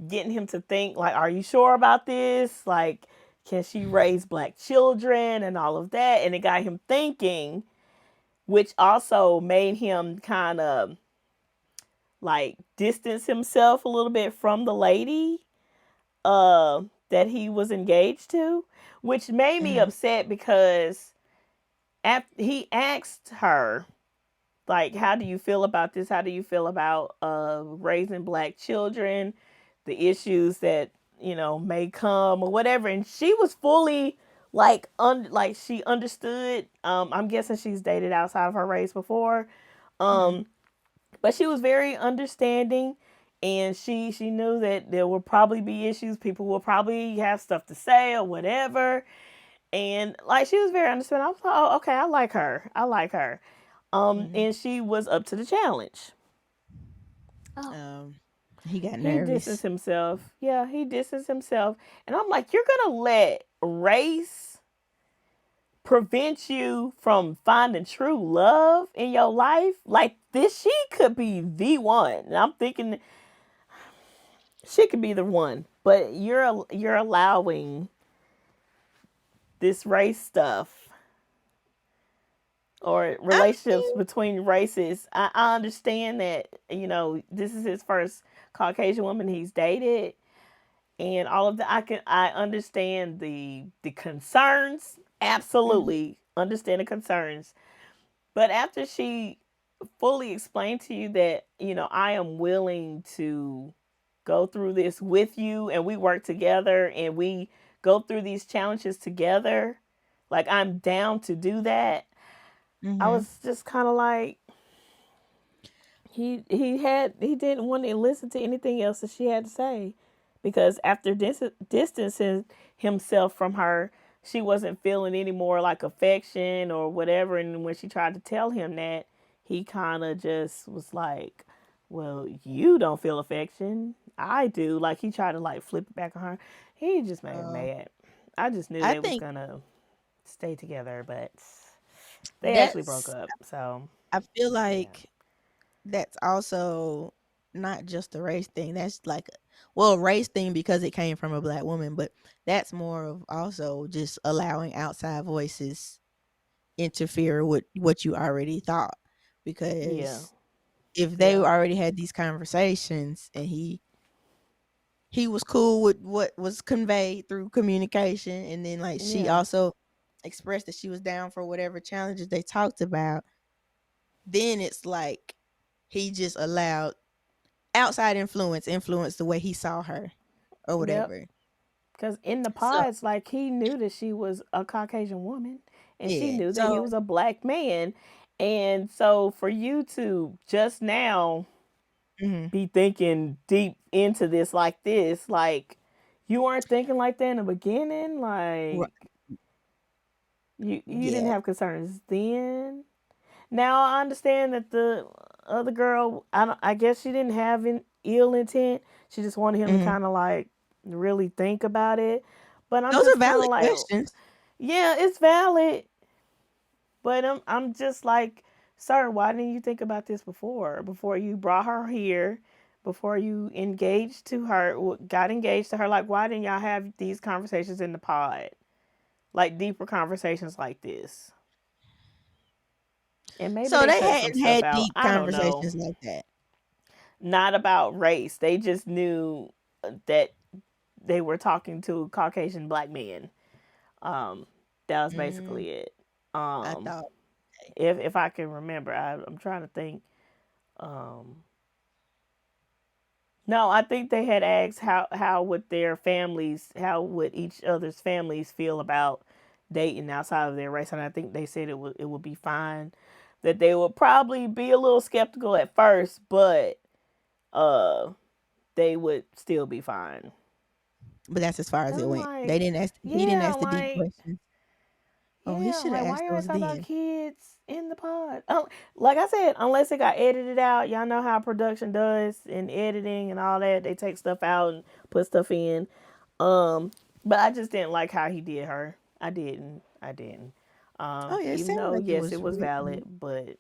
getting him to think, like, are you sure about this? Like, can she raise black children and all of that? And it got him thinking, which also made him kind of like distance himself a little bit from the lady that he was engaged to, which made me
Mhm.
upset because he asked her, like, how do you feel about this? How do you feel about raising black children, the issues that may come or whatever? And she was fully like she understood. I'm guessing she's dated outside of her race before,
Mhm.
um, but she was very understanding. And she knew that there would probably be issues. People will probably have stuff to say or whatever. And like she was very understanding. I was like, oh, okay, I like her. I like her.
Mhm.
And she was up to the challenge. Oh,
Um. He got
he disses
nervous.
himself. Yeah, he disses himself. And I'm like, you're gonna let race prevent you from finding true love in your life? Like this, she could be the one. And I'm thinking she could be the one, but you're allowing this race stuff or
I
relationships
mean,
between races. I understand that, this is his first Caucasian woman he's dated. and all of the I understand the concerns.
Mhm.
Absolutely understand the concerns. But after she fully explained to you that, I am willing to go through this with you and we work together and we go through these challenges together, like I'm down to do that. I
Mhm.
was just kind of like, he didn't want to listen to anything else that she had to say, because after distancing himself from her, she wasn't feeling any more like affection or whatever. And when she tried to tell him that, he kind of just was like, well, you don't feel affection, I do. Like, he tried to like flip it back on her. He just made her
Uh,
mad. I just knew
I
they was
think
gonna stay together, but they actually broke
that's.
up. So
I feel
yeah.
like that's also not just a race thing. That's like, well, a race thing because it came from a black woman, but that's more of also just allowing outside voices interfere with what you already thought.
Yeah.
Because if they
Yeah.
already had these conversations and he was cool with what was conveyed through communication, and then like she
Yeah.
also expressed that she was down for whatever challenges they talked about, then it's like he just allowed outside influence the way he saw her or
Yep.
whatever.
Because in the
So
pods, like, he knew that she was a Caucasian woman and she
yeah.
knew that he
So
was a black man. And so for you to just now
mhm.
be thinking deep into this like this, like, you weren't thinking like that in the beginning,
Ri-
like, you didn't
yeah.
have concerns then. Now I understand that the other girl, I guess she didn't have an ill intent. She just wanted him to
Mhm.
kind of like really think about it. But I'm
Those are
just kind of
valid
like,
questions.
yeah, it's valid. But I'm just like, sir, why didn't you think about this before? Before you brought her here, before you engaged to her, got engaged to her. Like, why didn't y'all have these conversations in the pod? Like, deeper conversations like this. And maybe
So
they
they
cut some
hadn't
stuff
had
out.
deep
I don't know.
conversations like that.
Not about race. They just knew that they were talking to Caucasian black men. Um, that was
Mm,
basically it.
I
Um,
thought.
if I can remember, I'm trying to think. Um, no, I think they had asked how would their families, how would each other's families feel about dating outside of their race, and I think they said it would be fine. That they would probably be a little skeptical at first, but uh, they would still be fine.
But that's as far as
And
it
I'm
went.
like,
They didn't ask. He didn't
yeah,
ask the deep questions. Oh, he should have
why
asked
you always
those
talk about
then.
kids in the pod? Like I said, unless it got edited out, y'all know how production does in editing and all that. They take stuff out and put stuff in. Um, but I just didn't like how he did her. I didn't. I didn't.
Oh yeah, it
Even
sounded
though
like it
yes, it
was
was
real.
valid, but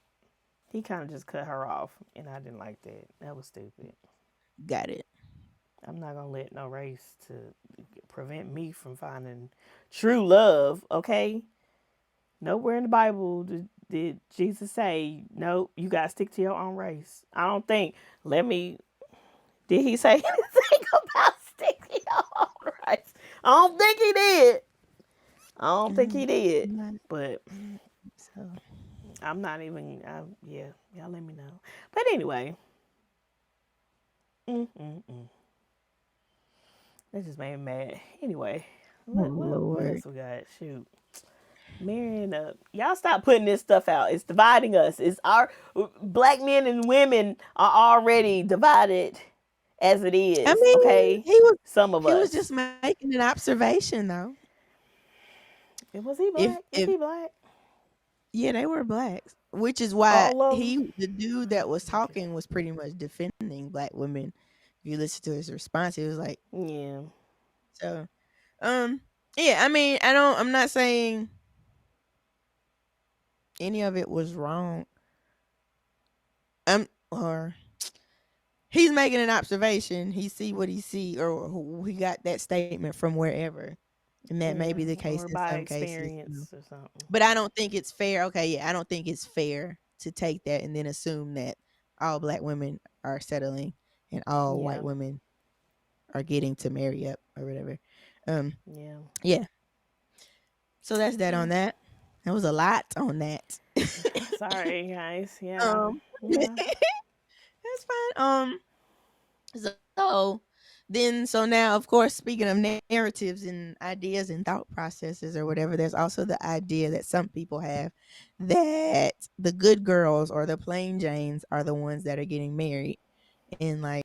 he kind of just cut her off, and I didn't like that. That was stupid.
Got it.
I'm not gonna let no race to prevent me from finding true love. Okay, nowhere in the Bible did Jesus say, "No, you gotta stick to your own race." I don't think. Let me. Did he say anything about sticking to your own race? I don't think he did. I don't think he did.
I'm not,
But
I don't think so.
I'm not even. Yeah, y'all let me know. But anyway, mm-mm-mm. That just made me mad. Anyway,
Oh
what
Lord.
else we got? Shoot. Marrying up. Y'all stop putting this stuff out. It's dividing us. It's our black men and women are already divided as it
I
is.
mean,
Okay, some of
he was
us.
just making an observation though.
Was he
If
black? Is
if
he black?
yeah, they were blacks, which is why
All of them.
the dude that was
Okay.
talking was pretty much defending black women. If you listen to his response, he was like,
Yeah.
so, um, yeah. I mean, I'm not saying any of it was wrong. Or he's making an observation. He see what he see, or he got that statement from wherever, and that may
Yeah.
be the case
Or
in
by
some cases.
experience or something.
But I don't think it's fair. Okay, yeah, I don't think it's fair to take that and then assume that all black women are settling and all white
Yeah.
women are getting to marry up or whatever. Um,
Yeah.
yeah. So that's that
Yeah.
on that. That was a lot on that.
Sorry, guys. Yeah.
um,
Yeah.
that's fine. So so now, of course, speaking of narratives and ideas and thought processes or whatever, there's also the idea that some people have that the good girls or the plain Janes are the ones that are getting married, and like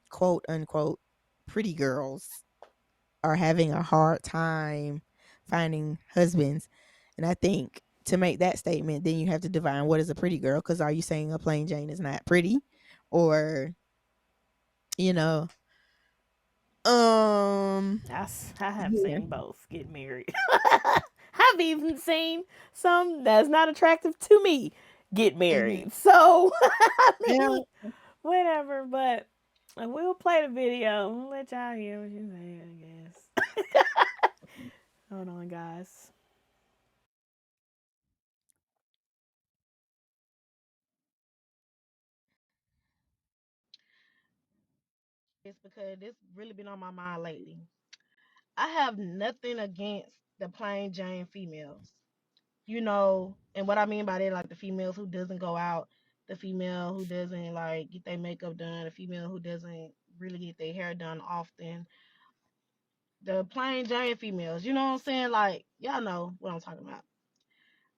quote unquote pretty girls are having a hard time finding husbands. And I think to make that statement, then you have to define what is a pretty girl. Because are you saying a plain Jane is not pretty, or you know, um,
I have
yeah,
seen both get married. I've even seen some that's not attractive to me get
hmm
married. So, I
yeah,
mean, whatever. But we'll play the video. We'll let y'all hear what you say, I guess. Hold on, guys.
It's because this really been on my mind lately. I have nothing against the plain Jane females. And what I mean by that, like the females who doesn't go out, the female who doesn't like get their makeup done, the female who doesn't really get their hair done often, the plain Jane females. You know what I'm saying? Like y'all know what I'm talking about.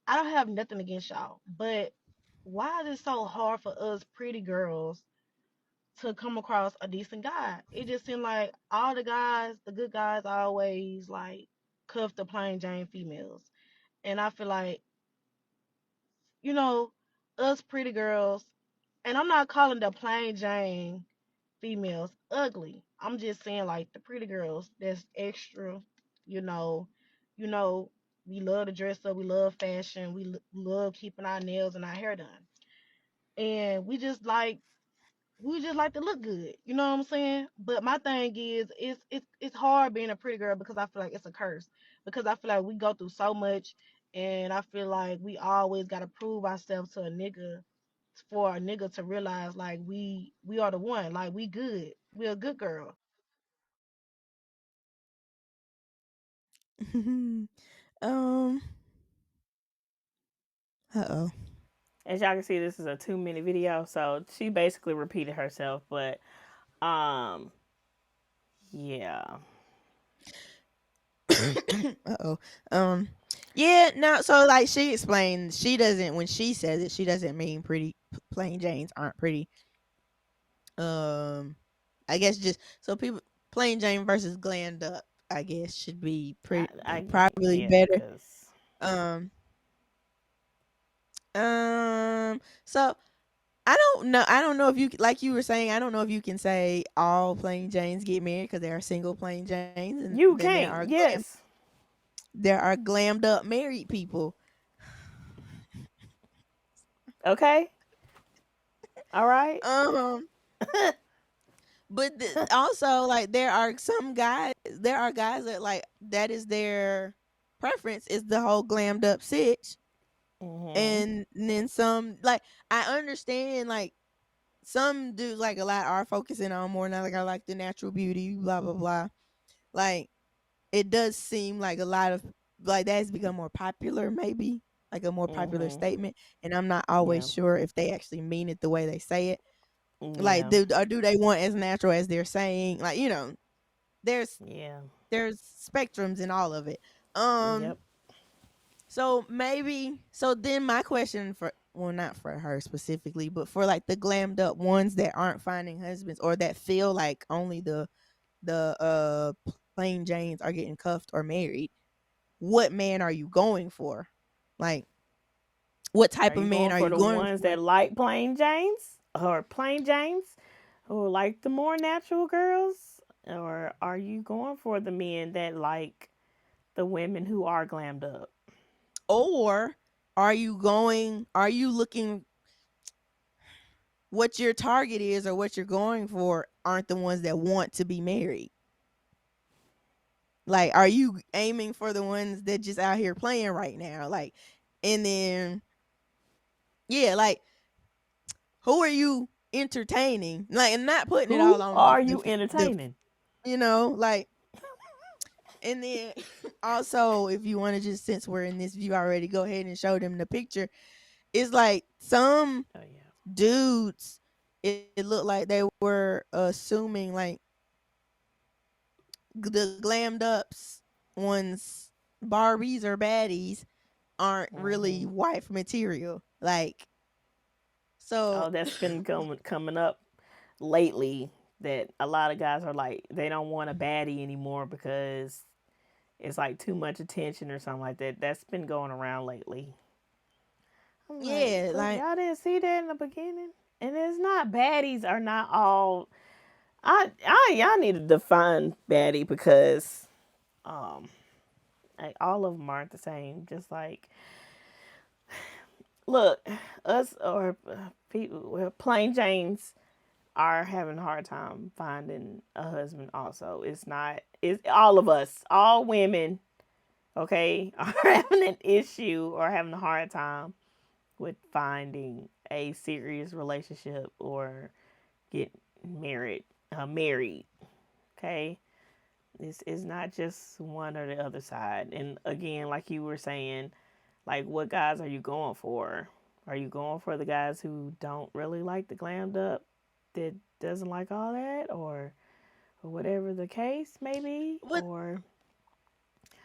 I don't have nothing against y'all, but why is it so hard for us pretty girls to come across a decent guy? It just seemed like all the guys, the good guys, always like cuff the plain Jane females, and I feel like you know us pretty girls, and I'm not calling the plain Jane females ugly. I'm just saying like the pretty girls that's extra, you know, you know, we love to dress up, we love fashion, we love keeping our nails and our hair done. And we just like to look good. You know what I'm saying? But my thing is it's hard being a pretty girl because I feel like it's a curse. Because I feel like we go through so much and I feel like we always gotta prove ourselves to a nigga for a nigga to realize like we are the one. Like we good. We a good girl.
um, oh,
As y'all can see, this is a 2 minute video, so she basically repeated herself. But um, yeah,
oh, yeah. No, so like she explained, she doesn't when she says it, she doesn't mean pretty plain Janes aren't pretty. Um, I guess just so people plain Jane versus glammed up, I guess should be pretty
I
probably
yeah,
better.
cause
Um, so I don't know if you like you were saying. I don't know if you can say all plain Janes get married because there are single plain Janes, and
you
then
can't. Yes.
there are glammed up married people.
Okay. All right.
Um, but also like there are guys that like that is their preference is the whole glammed up sitch,
Mhm.
and then some like I understand like some dudes like a lot are focusing on more now like I like the natural beauty blah blah blah like it does seem like a lot of like that has become more popular maybe like a more popular
Mhm.
statement, and I'm not
Yeah.
always sure if they actually mean it the way they say it, like
Yeah.
do they want as natural as they're saying, like there's
Yeah.
there's spectrums in all of it. um
Yep.
so maybe so then my question for well not for her specifically but for like the glammed up ones that aren't finding husbands or that feel like only the plain Janes are getting cuffed or married, what man are you going for? Like, what
Are
type of
you
man
going
are
for
you
the
going
ones
for?
that like plain Janes or plain Janes who like the more natural girls, or are you going for the men that like the women who are glammed up?
Or are you looking what your target is or what you're going for aren't the ones that want to be married? Like, are you aiming for the ones that just out here playing right now? And then, yeah, like, who are you? entertaining. Like, and not putting it all
Who
on
are you
the
entertaining?
like, and then also if you want to just, since we're in this view already, go ahead and show them the picture. It's like some
Oh yeah.
dudes, it looked like they were assuming like the glammed ups ones, Barbies or baddies, aren't really
Hmm.
wife material. Like, so
Oh, that's been coming up lately. That a lot of guys are like they don't want a baddie anymore because it's like too much attention or something like that. That's been going around lately. I'm like,
yeah,
but
like
y'all didn't see that in the beginning. And it's not baddies are not all. Y'all need to define baddie because um like all of them aren't the same. Just like look, us or people, well, plain Janes are having a hard time finding a husband. Also, it's not. It's all of us, all women. Okay, are having an issue or having a hard time with finding a serious relationship or get married. Married. Okay, it's not just one or the other side. And again, like you were saying, like what guys are you going for? Are you going for the guys who don't really like the glammed up, that doesn't like all that, or whatever the case may be,
what
or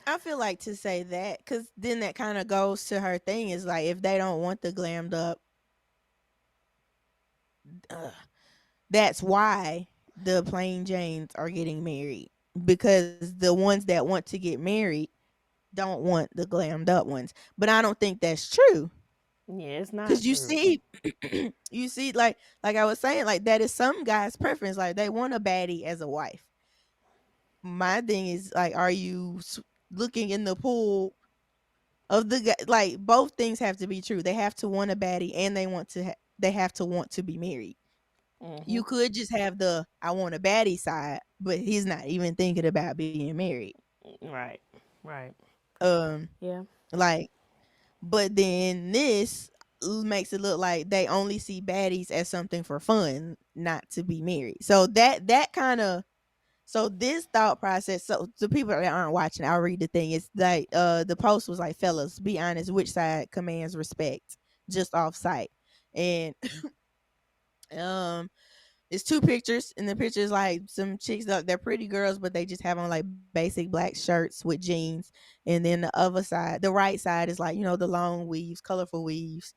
I feel like to say that, because then that kind of goes to her thing, is like if they don't want the glammed up, uh, that's why the plain Janes are getting married, because the ones that want to get married don't want the glammed up ones. But I don't think that's true,
yeah, it's not
because you
true.
see, you see, like I was saying, like that is some guys' preference. Like they want a baddie as a wife. My thing is like, are you looking in the pool of the guy? Like both things have to be true. They have to want a baddie, and they have to want to be married.
Hmm.
You could just have the I want a baddie side, but he's not even thinking about being married.
Right, right,
Um,
yeah,
like, but then this makes it look like they only see baddies as something for fun, not to be married. So that kind of, so this thought process. So the people that aren't watching, I'll read the thing. It's like the post was like, fellas, be honest, which side commands respect, just off site, and um it's two pictures, and the pictures like some chicks. They're pretty girls, but they just have on like basic black shirts with jeans. And then the other side, the right side, is like the long weaves, colorful weaves.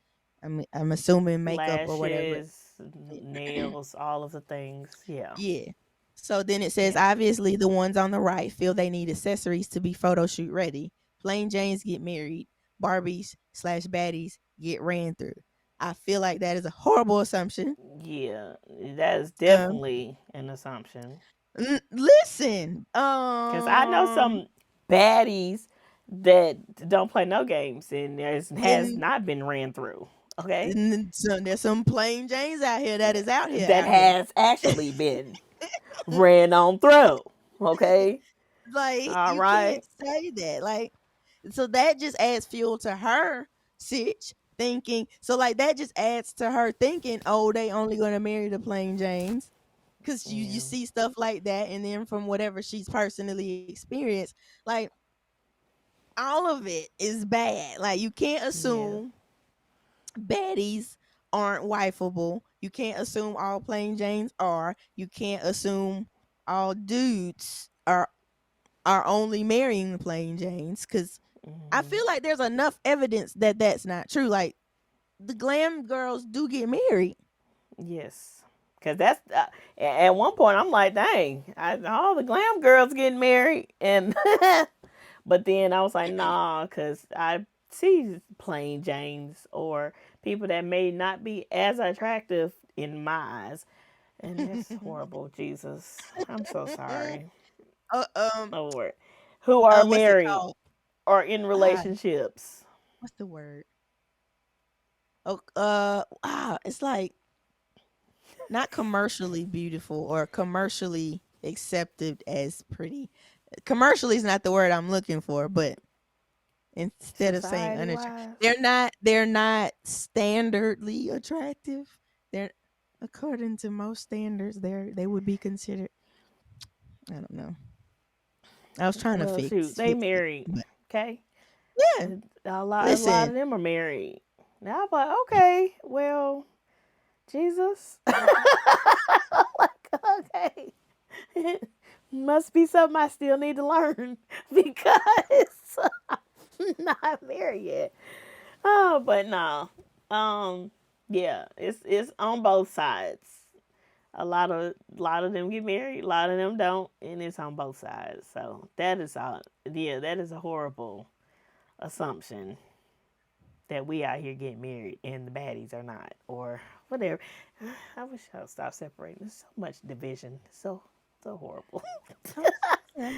I'm assuming makeup or whatever.
lashes, nails, all of the things. Yeah,
Yeah. So then it says,
yeah.
obviously, the ones on the right feel they need accessories to be photo shoot ready. Plain Janes get married. Barbies slash baddies get ran through. I feel like that is a horrible assumption.
Yeah, that is
Um,
definitely an assumption.
listen,
Because I know some baddies that don't play no games and has
and,
not been ran through. Okay,
there's some plain Janes out here that is out here
that
out here.
has actually been ran on through. Okay,
Like
all
you can't
right.
say that. Like, so that just adds fuel to her sitch thinking. So like that just adds to her thinking, oh, they only gonna marry the plain Janes. Cause you
Yeah,
see stuff like that, and then from whatever she's personally experienced, like all of it is bad. Like you can't
yeah,
assume baddies aren't wifeable. You can't assume all plain Janes are. You can't assume all dudes are only marrying the plain Janes, because I
hmm,
feel like there's enough evidence that that's not true. Like the glam girls do get married.
yes. Because that's at one point I'm like, dang, all the glam girls getting married, and but then I was like, nah, because I see plain Janes or people that may not be as attractive in my eyes. And that's horrible, Jesus. I'm so sorry.
uh, um,
Lord. Who are
what's it
married
called?
or in
Ah,
relationships.
what's the word? Oh, it's like not commercially beautiful or commercially accepted as pretty. Commercially is not the word I'm looking for, but instead of saying
Society
unattractive,
wise.
they're not standardly attractive. They're, According to most standards, they would be considered. I don't know. I was trying to
Well, shoot, they
fix it,
married.
but
Okay,
yeah.
a lot
Listen,
of them are married. Now I'm like, okay, well, Jesus, like, okay, must be something I still need to learn because I'm not married yet. Oh, but no, um, yeah, it's on both sides. A lot of them get married, a lot of them don't, and it's on both sides. So that is all. Yeah, that is a horrible assumption that we out here getting married and the baddies are not, or whatever. I wish I would stop separating. There's so much division. So horrible.
oh,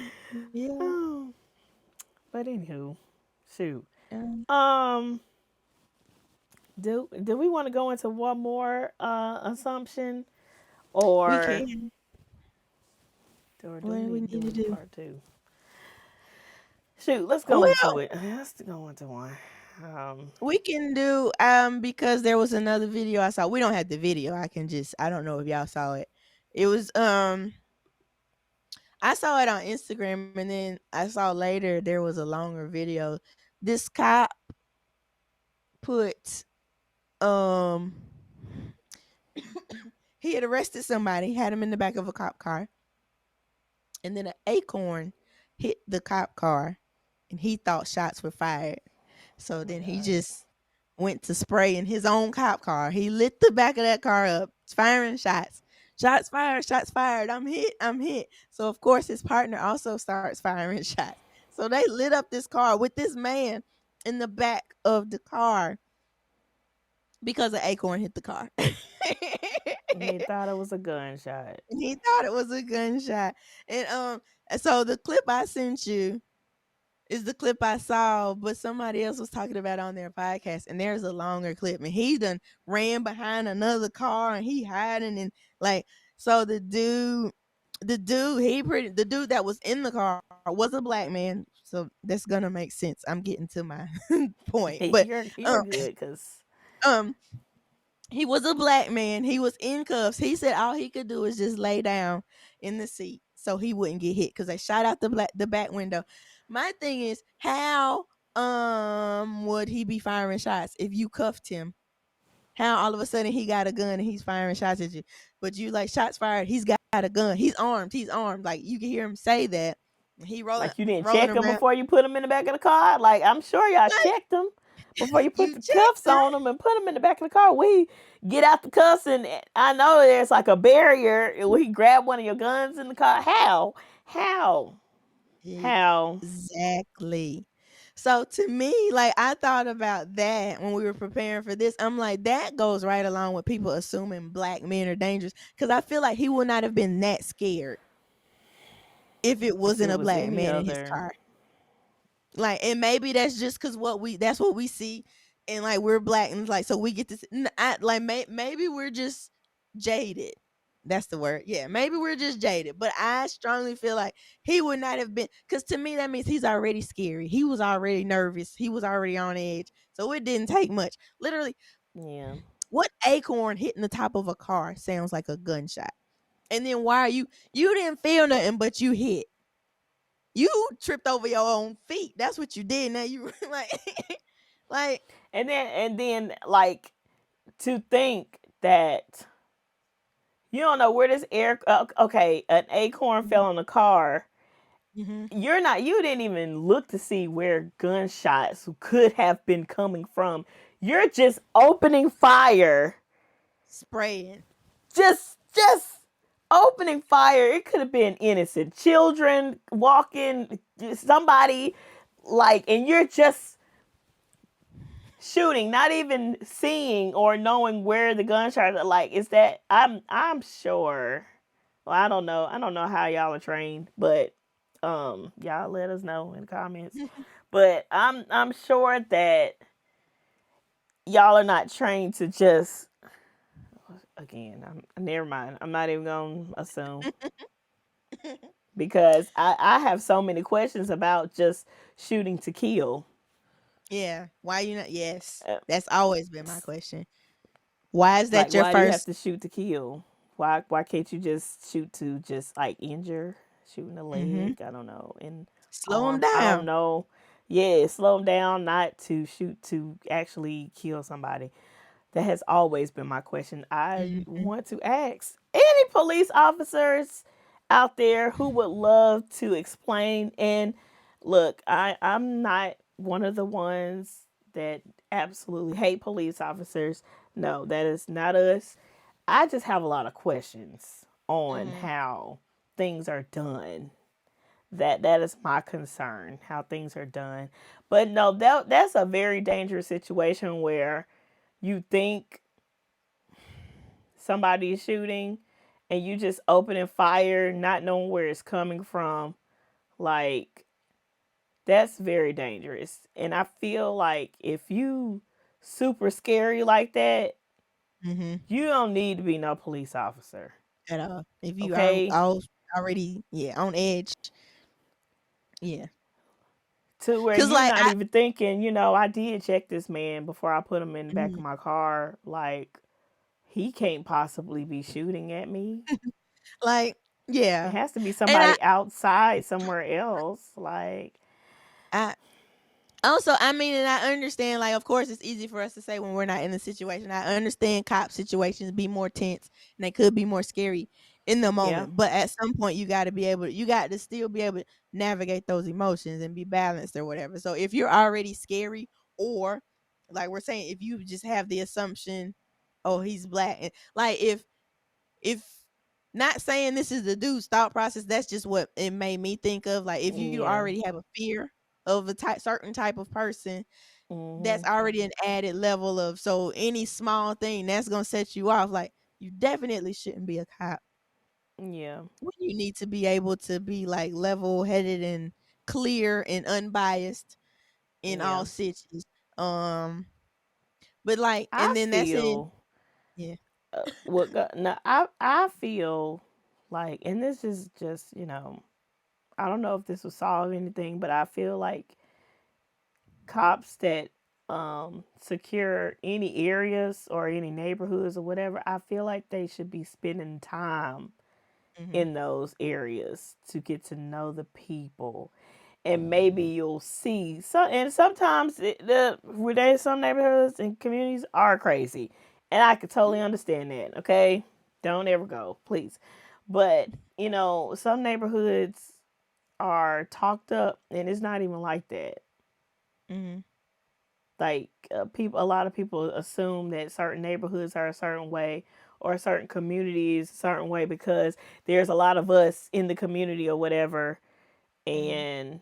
yeah.
Oh, but anywho, shoot.
Um,
Um, do we want to go into one more assumption,
we
or
can.
do
What
we
do we
need to
need
do
to
it in
do?
part two? Shoot, let's go into
Well,
it. Let's go into one. Um,
we can do because there was another video I saw. We don't have the video. I don't know if y'all saw it. It was I saw it on Instagram and then I saw later there was a longer video. This cop put um he had arrested somebody, had him in the back of a cop car, and then an acorn hit the cop car and he thought shots were fired. So
oh my
then he
god.
just went to spray in his own cop car. He lit the back of that car up, firing shots. Shots fired, shots fired. I'm hit, I'm hit. So of course his partner also starts firing shots. So they lit up this car with this man in the back of the car because an acorn hit the car.
He thought it was a gunshot.
And he thought it was a gunshot. And so the clip I sent you is the clip I saw, but somebody else was talking about it on their podcast, and there's a longer clip, and he done ran behind another car, and he hiding, and like, so the dude that was in the car was a black man, so that's gonna make sense. I'm getting to my point, but
You're
um,
good, cause
um, he was a black man. He was in cuffs. He said all he could do is just lay down in the seat so he wouldn't get hit because they shot out the back window. My thing is, how would he be firing shots if you cuffed him? How all of a sudden he got a gun and he's firing shots at you? But you like shots fired. He's got a gun. He's armed. He's armed. Like you can hear him say that. He rolling
like you didn't
rolling
check him
around.
before you put him in the back of the car. Like I'm sure y'all
Like
checked him before you put
you
the
checked
cuffs
him.
on him and put him in the back of the car. We get out the cuffs, and I know there's like a barrier. We grab one of your guns in the car. How? How? How?
Exactly. So to me, like I thought about that when we were preparing for this. I'm like, that goes right along with people assuming black men are dangerous. Cause I feel like he would not have been that scared if it
If
wasn't
it
a
was
black
any
man in his
other,
car. Like, and maybe that's just because that's what we see, and like we're black, and like so we get this. Like maybe we're just jaded. That's the word. Yeah, maybe we're just jaded. But I strongly feel like he would not have been, because to me that means he's already scary. He was already nervous. He was already on edge. So it didn't take much. Literally,
yeah.
what acorn hitting the top of a car sounds like a gunshot? And then why are you didn't feel nothing, but you hit. You tripped over your own feet. That's what you did. Now you like like
And then like to think that you don't know where this air. Okay, an acorn fell on the car.
mhm,
You didn't even look to see where gunshots could have been coming from. You're just opening fire.
spraying.
Just opening fire. It could have been innocent children walking, somebody like, and you're just shooting, not even seeing or knowing where the gunshots are. Like, is that I'm sure. Well, I don't know how y'all are trained, but y'all let us know in the comments. But I'm sure that y'all are not trained to just, again, never mind. I'm not even gonna assume, because I have so many questions about just shooting to kill.
Yeah. Why you not? Yes.
Uh,
That's always been my question. Why is
Like,
that your
why do you have
first?
to shoot to kill? Why can't you just shoot to just like injure, shooting a
Mm-hmm.
leg? I don't know, in
Slow them
arm. I don't
down.
know. Yeah, slow them down, not to shoot to actually kill somebody. That has always been my question. I
Mm-hmm.
want to ask any police officers out there who would love to explain. And look, I'm not one of the ones that absolutely hate police officers. No, that is not us. I just have a lot of questions on
Mhm.
how things are done. That is my concern, how things are done. But no, that's a very dangerous situation where you think somebody is shooting and you just opening fire not knowing where it's coming from. Like, that's very dangerous. And I feel like if you super scary like that,
Mm-hmm.
you don't need to be no police officer.
At all. If you are
Okay?
already, yeah, on edge, yeah.
To where
Cause
you're
like
not even thinking, I did check this man before I put him in the back
mhm.
of my car. Like, he can't possibly be shooting at me.
Like,
It
yeah.
has to be
And
somebody outside somewhere else. Like,
I also, I mean, and I understand, like, of course, it's easy for us to say when we're not in the situation. I understand cop situations be more tense and they could be more scary in the
yeah.
moment. But at some point, you got to still be able to navigate those emotions and be balanced or whatever. So if you're already scary, or like we're saying, if you just have the assumption, oh, he's black, and like if not saying this is the dude's thought process, that's just what it made me think of. Like if you
Yeah.
already have a fear of a certain type of person, that's
Mhm.
already an added level of, so any small thing that's gonna set you off. Like you definitely shouldn't be a cop.
Yeah.
When you need to be able to be like level headed and clear and unbiased in
Yeah.
all situations. Um, but like,
I
and then that's it.
feel
Yeah.
no, I feel like, and this is just, I don't know if this will solve anything, but I feel like cops that secure any areas or any neighborhoods or whatever, I feel like they should be spending time
Hmm.
in those areas to get to know the people, and maybe you'll see some. And sometimes some neighborhoods and communities are crazy, and I could totally understand that. Okay, don't ever go, please. But some neighborhoods are talked up, and it's not even like that.
Hmm.
Like, a lot of people assume that certain neighborhoods are a certain way, or certain communities a certain way, because there's a lot of us in the community or whatever.
Hmm.
And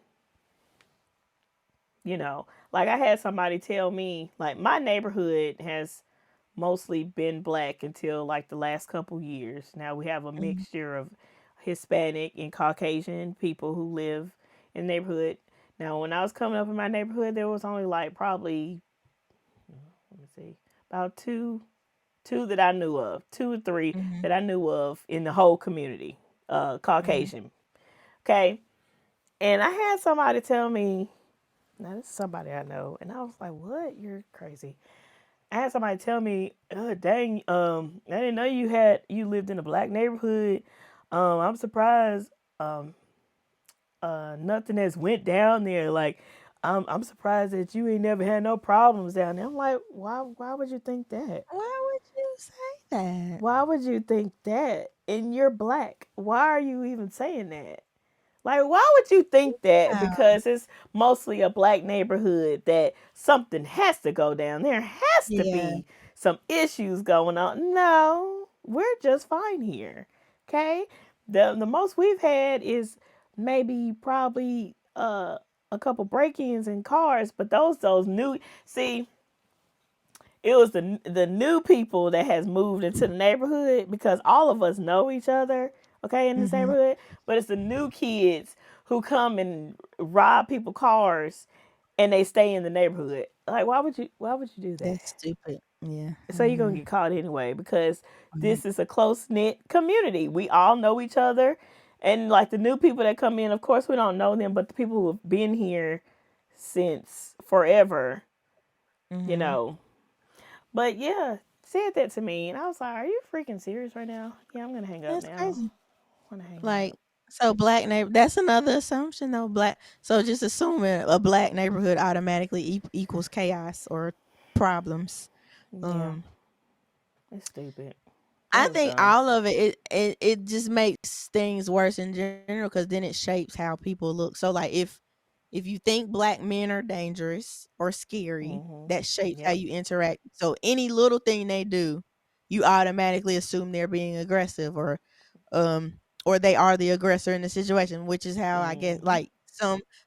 like, I had somebody tell me, like, my neighborhood has mostly been black until like the last couple years. Now we have a
Hmm.
mixture of Hispanic and Caucasian people who live in the neighborhood. Now, when I was coming up in my neighborhood, there was only like probably, let me see, about two that I knew of, two or three
Hmm.
that I knew of in the whole community,
Hmm.
Caucasian. Okay, and I had somebody tell me, now this is somebody I know, and I was like, "What? You're crazy." I had somebody tell me, oh, "Dang, I didn't know you lived in a black neighborhood. I'm surprised. Um, nothing has went down there. Like, I'm surprised that you ain't never had no problems down there." I'm like, Why would you think that?
Why would you say that?
Why would you think that? And you're black. Why are you even saying that? Like, why would you think that?
Wow.
Because it's mostly a black neighborhood that something has to go down. There has to
Yeah.
be some issues going on. No, we're just fine here. Okay? The most we've had is maybe probably a couple break-ins in cars, but those new, see, it was the new people that has moved into the neighborhood, because all of us know each other, okay, in this
Hmm.
neighborhood. But it's the new kids who come and rob people cars, and they stay in the neighborhood. Like, why would you do that?
That's stupid. Yeah.
So you're gonna get caught anyway, because this is a close knit community. We all know each other, and like the new people that come in, of course we don't know them, but the people who have been here since forever, you
Mm-hmm.
know. But yeah, said that to me, and I was like, "Are you freaking serious right now?" Yeah, I'm gonna hang up
That's
now.
crazy.
I'm gonna hang
Like,
up.
so black neighbor. That's another assumption though. Black. So just assuming a black neighborhood automatically equals chaos or problems.
Yeah,
Um,
it's stupid. That
I
was
think
dumb.
all of it just makes things worse in general because then it shapes how people look. So like if you think black men are dangerous or scary,
Mhm.
that shapes how
Yep.
you interact. So any little thing they do, you automatically assume they're being aggressive um or they are the aggressor in the situation, which is how I guess
Mhm.
like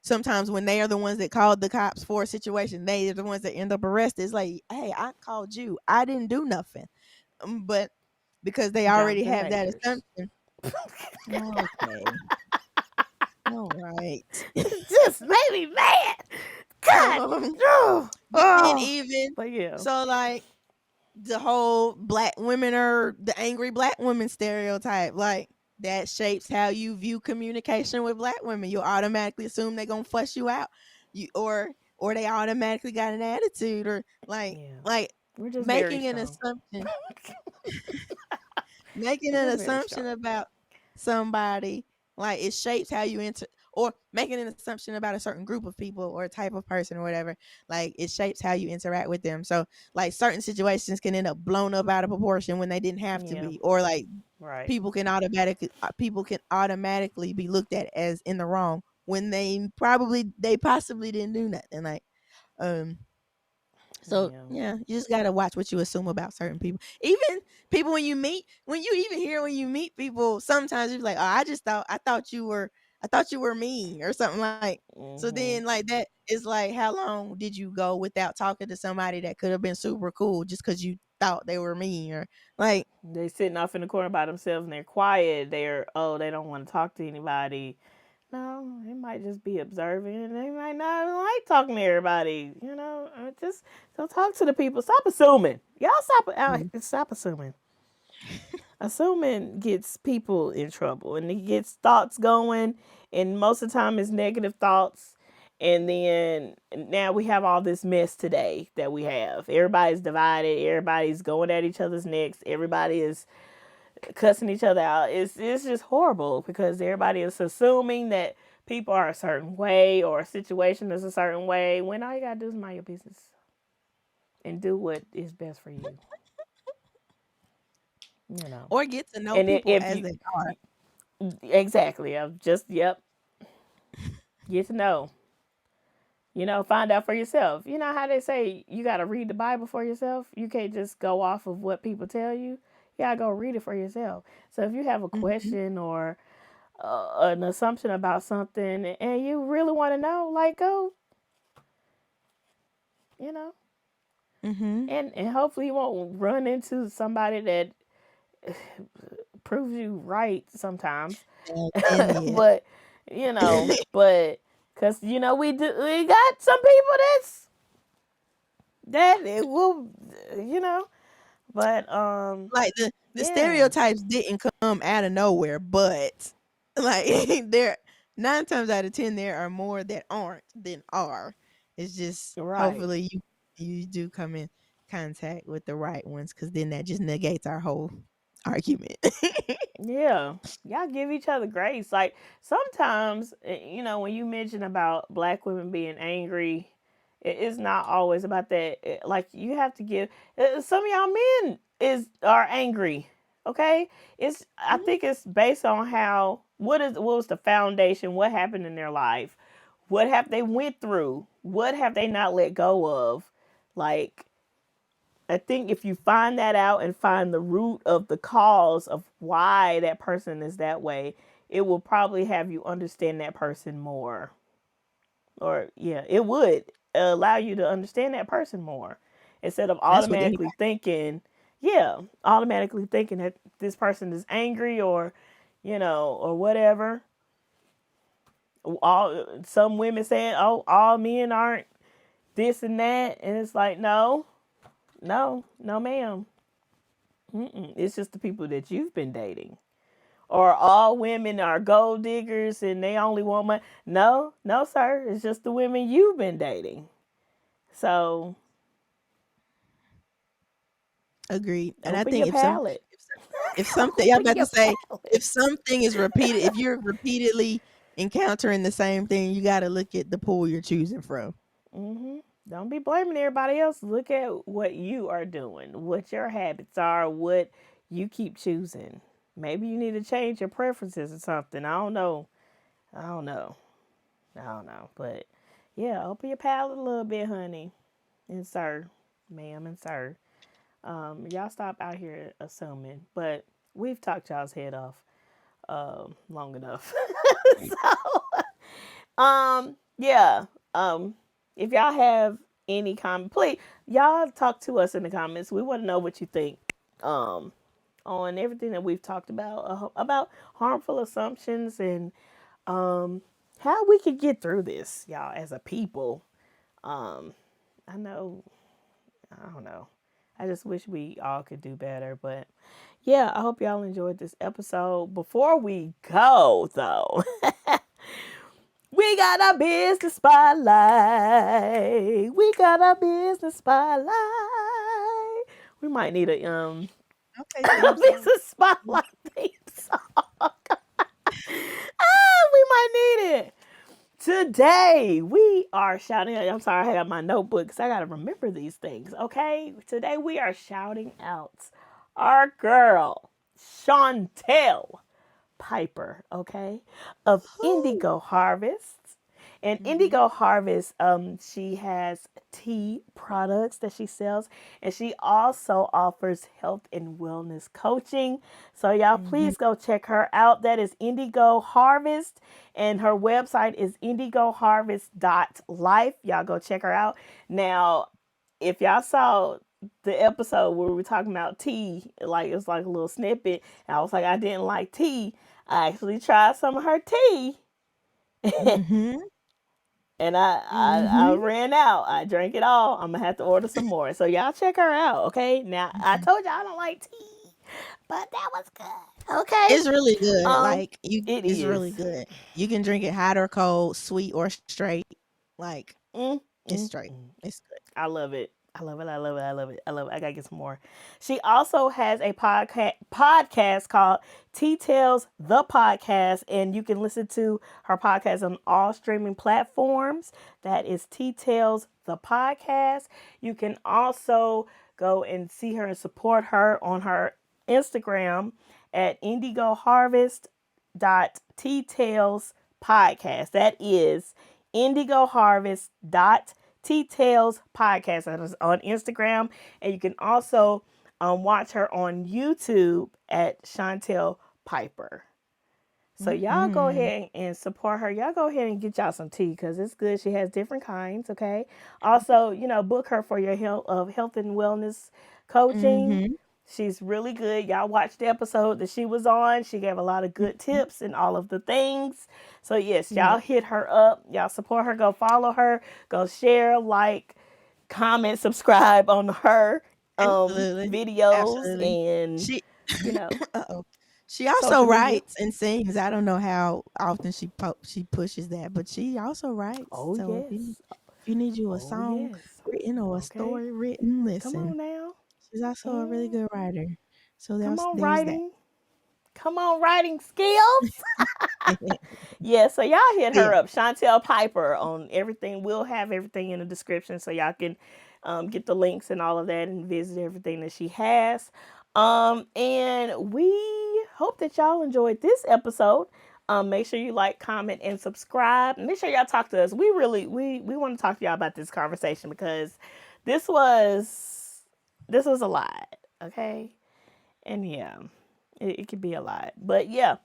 sometimes when they are the ones that called the cops for a situation, they are the ones that end up arrested. It's like, hey, I called you. I didn't do nothing. But because they already
Jonathan
have that
Majors.
assumption. Okay. All right.
Just made me mad. God.
Um,
Oh.
but then
Oh.
even
But yeah.
so like the whole black women are the angry black woman stereotype, like that shapes how you view communication with black women. You automatically assume they're gonna fuss you out. You or they automatically got an attitude or
Yeah.
like
We're just very
making an
strong.
assumption making
We're
an
just very strong.
assumption about somebody, like it shapes how you enter or making an assumption about a certain group of people or a type of person or whatever, like it shapes how you interact with them. So like certain situations can end up blown up out of proportion when they didn't have to
Yeah.
be, or like
Right.
people can automatically be looked at as in the wrong when they possibly didn't do nothing, like um so
Yeah.
yeah, you just gotta watch what you assume about certain people. Even people when you even hear when you meet people, sometimes you're like, oh, I thought you were mean or something like. So
Mhm.
then like that is like, how long did you go without talking to somebody that could have been super cool just because you thought they were mean or like.
They sitting off in the corner by themselves and they're quiet. They don't want to talk to anybody. No, they might just be observing and they might not like talking to everybody. Just don't talk to the people. Stop assuming. Y'all stop assuming. Assuming gets people in trouble and it gets thoughts going, and most of the time it's negative thoughts. And then now we have all this mess today that we have. Everybody's divided, everybody's going at each other's necks, everybody is cussing each other out. It's just horrible because everybody is assuming that people are a certain way or a situation is a certain way when all you gotta do is mind your business and do what is best for you. You know.
Or get to know
And
people
if
as
you
they are.
exactly, I'm just get to know. Find out for yourself. You know how they say you got to read the Bible for yourself? You can't just go off of what people tell you. You got to go read it for yourself. So if you have a
Mhm.
question or an assumption about something and you really want to know, like go, you know,
Mhm.
and hopefully you won't run into somebody that proves you right sometimes.
And yeah.
but, but because, we got some people that it will, you know, but
Like the
yeah,
stereotypes didn't come out of nowhere, but like there 9 times out of 10 there are more that aren't than are. It's just
right.
hopefully you do come in contact with the right ones, because then that just negates our whole argument.
Yeah, y'all give each other grace. Like sometimes, when you mention about black women being angry, it's not always about that. Like you have to give. Some of y'all men are angry. Okay, I
Mhm.
think it's based on what was the foundation, what happened in their life, what have they went through, what have they not let go of, like I think if you find that out and find the root of the cause of why that person is that way, it will probably have you understand that person more. Or, yeah, it would allow you to understand that person more instead of
That's what anybody.
automatically thinking that this person is angry or whatever. Some women saying, "Oh, all men aren't this and that," and it's like, no, no, no, ma'am. Mm-mm. It's just the people that you've been dating. Or all women are gold diggers and they only want money. No, no, sir. It's just the women you've been dating. So,
Agreed. And I
Open your
think
palate.
if something, I'm
Open
about to
your
say, if
palate.
something is repeated, if you're repeatedly encountering the same thing, you got to look at the pool you're choosing from.
Mm-hmm. Don't be blaming everybody else. Look at what you are doing, what your habits are, what you keep choosing. Maybe you need to change your preferences or something. I don't know. I don't know. I don't know. But yeah, open your palate a little bit, honey. And sir, ma'am, and sir. Y'all stop out here assuming. But we've talked y'all's head off long enough. Yeah. If y'all have any comment, please y'all talk to us in the comments. We want to know what you think. Um, on everything that we've talked about harmful assumptions and how we could get through this, y'all, as a people. Um, I know, I don't know. I just wish we all could do better, but yeah, I hope y'all enjoyed this episode. Before we go, though, we got a business spotlight. We got a business spotlight. We might need a
Okay,
a
theme song.
business spotlight theme song. We might need it. Today we are shouting out. I'm sorry, I have my notebook because I gotta remember these things. Okay, today we are shouting out our girl Shawntel Piper, okay, of
Woo.
Indigo Harvest. And
Mhm.
Indigo Harvest, she has tea products that she sells, and she also offers health and wellness coaching. So y'all,
Mhm.
please go check her out. That is Indigo Harvest, and her website is indigoharvest.life. Y'all go check her out. Now, if y'all saw the episode where we were talking about tea, like it was like a little snippet, and I was like, I didn't like tea. I actually tried some of her tea.
Mhm.
And I
Mhm.
ran out. I drank it all. I'm gonna have to order some more. So y'all check her out, okay? Now I told y'all I don't like tea, but that was good. Okay.
It's really good.
Um,
Like you,
it
it's
is.
really good. You can drink it hot or cold, sweet or straight. Like
Mm,
it's
mm,
straight.
mm.
It's good.
I love it. I love it. I love it. I love it. I love it. I gotta get some more. She also has a podcast called Tea Tales the Podcast, and you can listen to her podcast on all streaming platforms. That is Tea Tales the Podcast. You can also go and see her and support her on her Instagram at Indigo Harvest dot Tea Tales Podcast. That is Indigo Harvest dot Tea Tales Podcast. That is on Instagram. And you can also watch her on YouTube at Shawntel Piper. So y'all go
Mhm.
ahead and support her. Y'all go ahead and get y'all some tea because it's good. She has different kinds. Okay. Also, book her for your health and wellness coaching.
Mhm.
She's really good. Y'all watched the episode that she was on. She gave a lot of good
Mhm.
tips and all of the things. So yes,
Yeah.
y'all hit her up. Y'all support her. Go follow her. Go share, like, comment, subscribe on her
Absolutely.
videos
Absolutely.
and
She
you know
uh-oh. She also
social media.
writes and sings. I don't know how often she pushes that, but she also writes.
Oh
So
yes.
if you need you a
Oh
song
yes.
written or a
Okay.
story written,
Come
listen.
on now.
She's also a really
Mm.
good writer. So
Come on,
there's that.
writing. Come on, writing skills. Yeah, so y'all hit
Yeah.
her up, Shawntel Piper, on everything. We'll have everything in the description so y'all can get the links and all of that and visit everything that she has. And we hope that y'all enjoyed this episode. Make sure you like, comment, and subscribe. Make sure y'all talk to us. We really we want to talk to y'all about this conversation because this was a lot, okay? And yeah, it could be a lot. But yeah,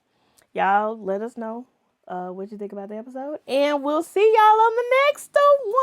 y'all let us know what you think about the episode. And we'll see y'all on the next one.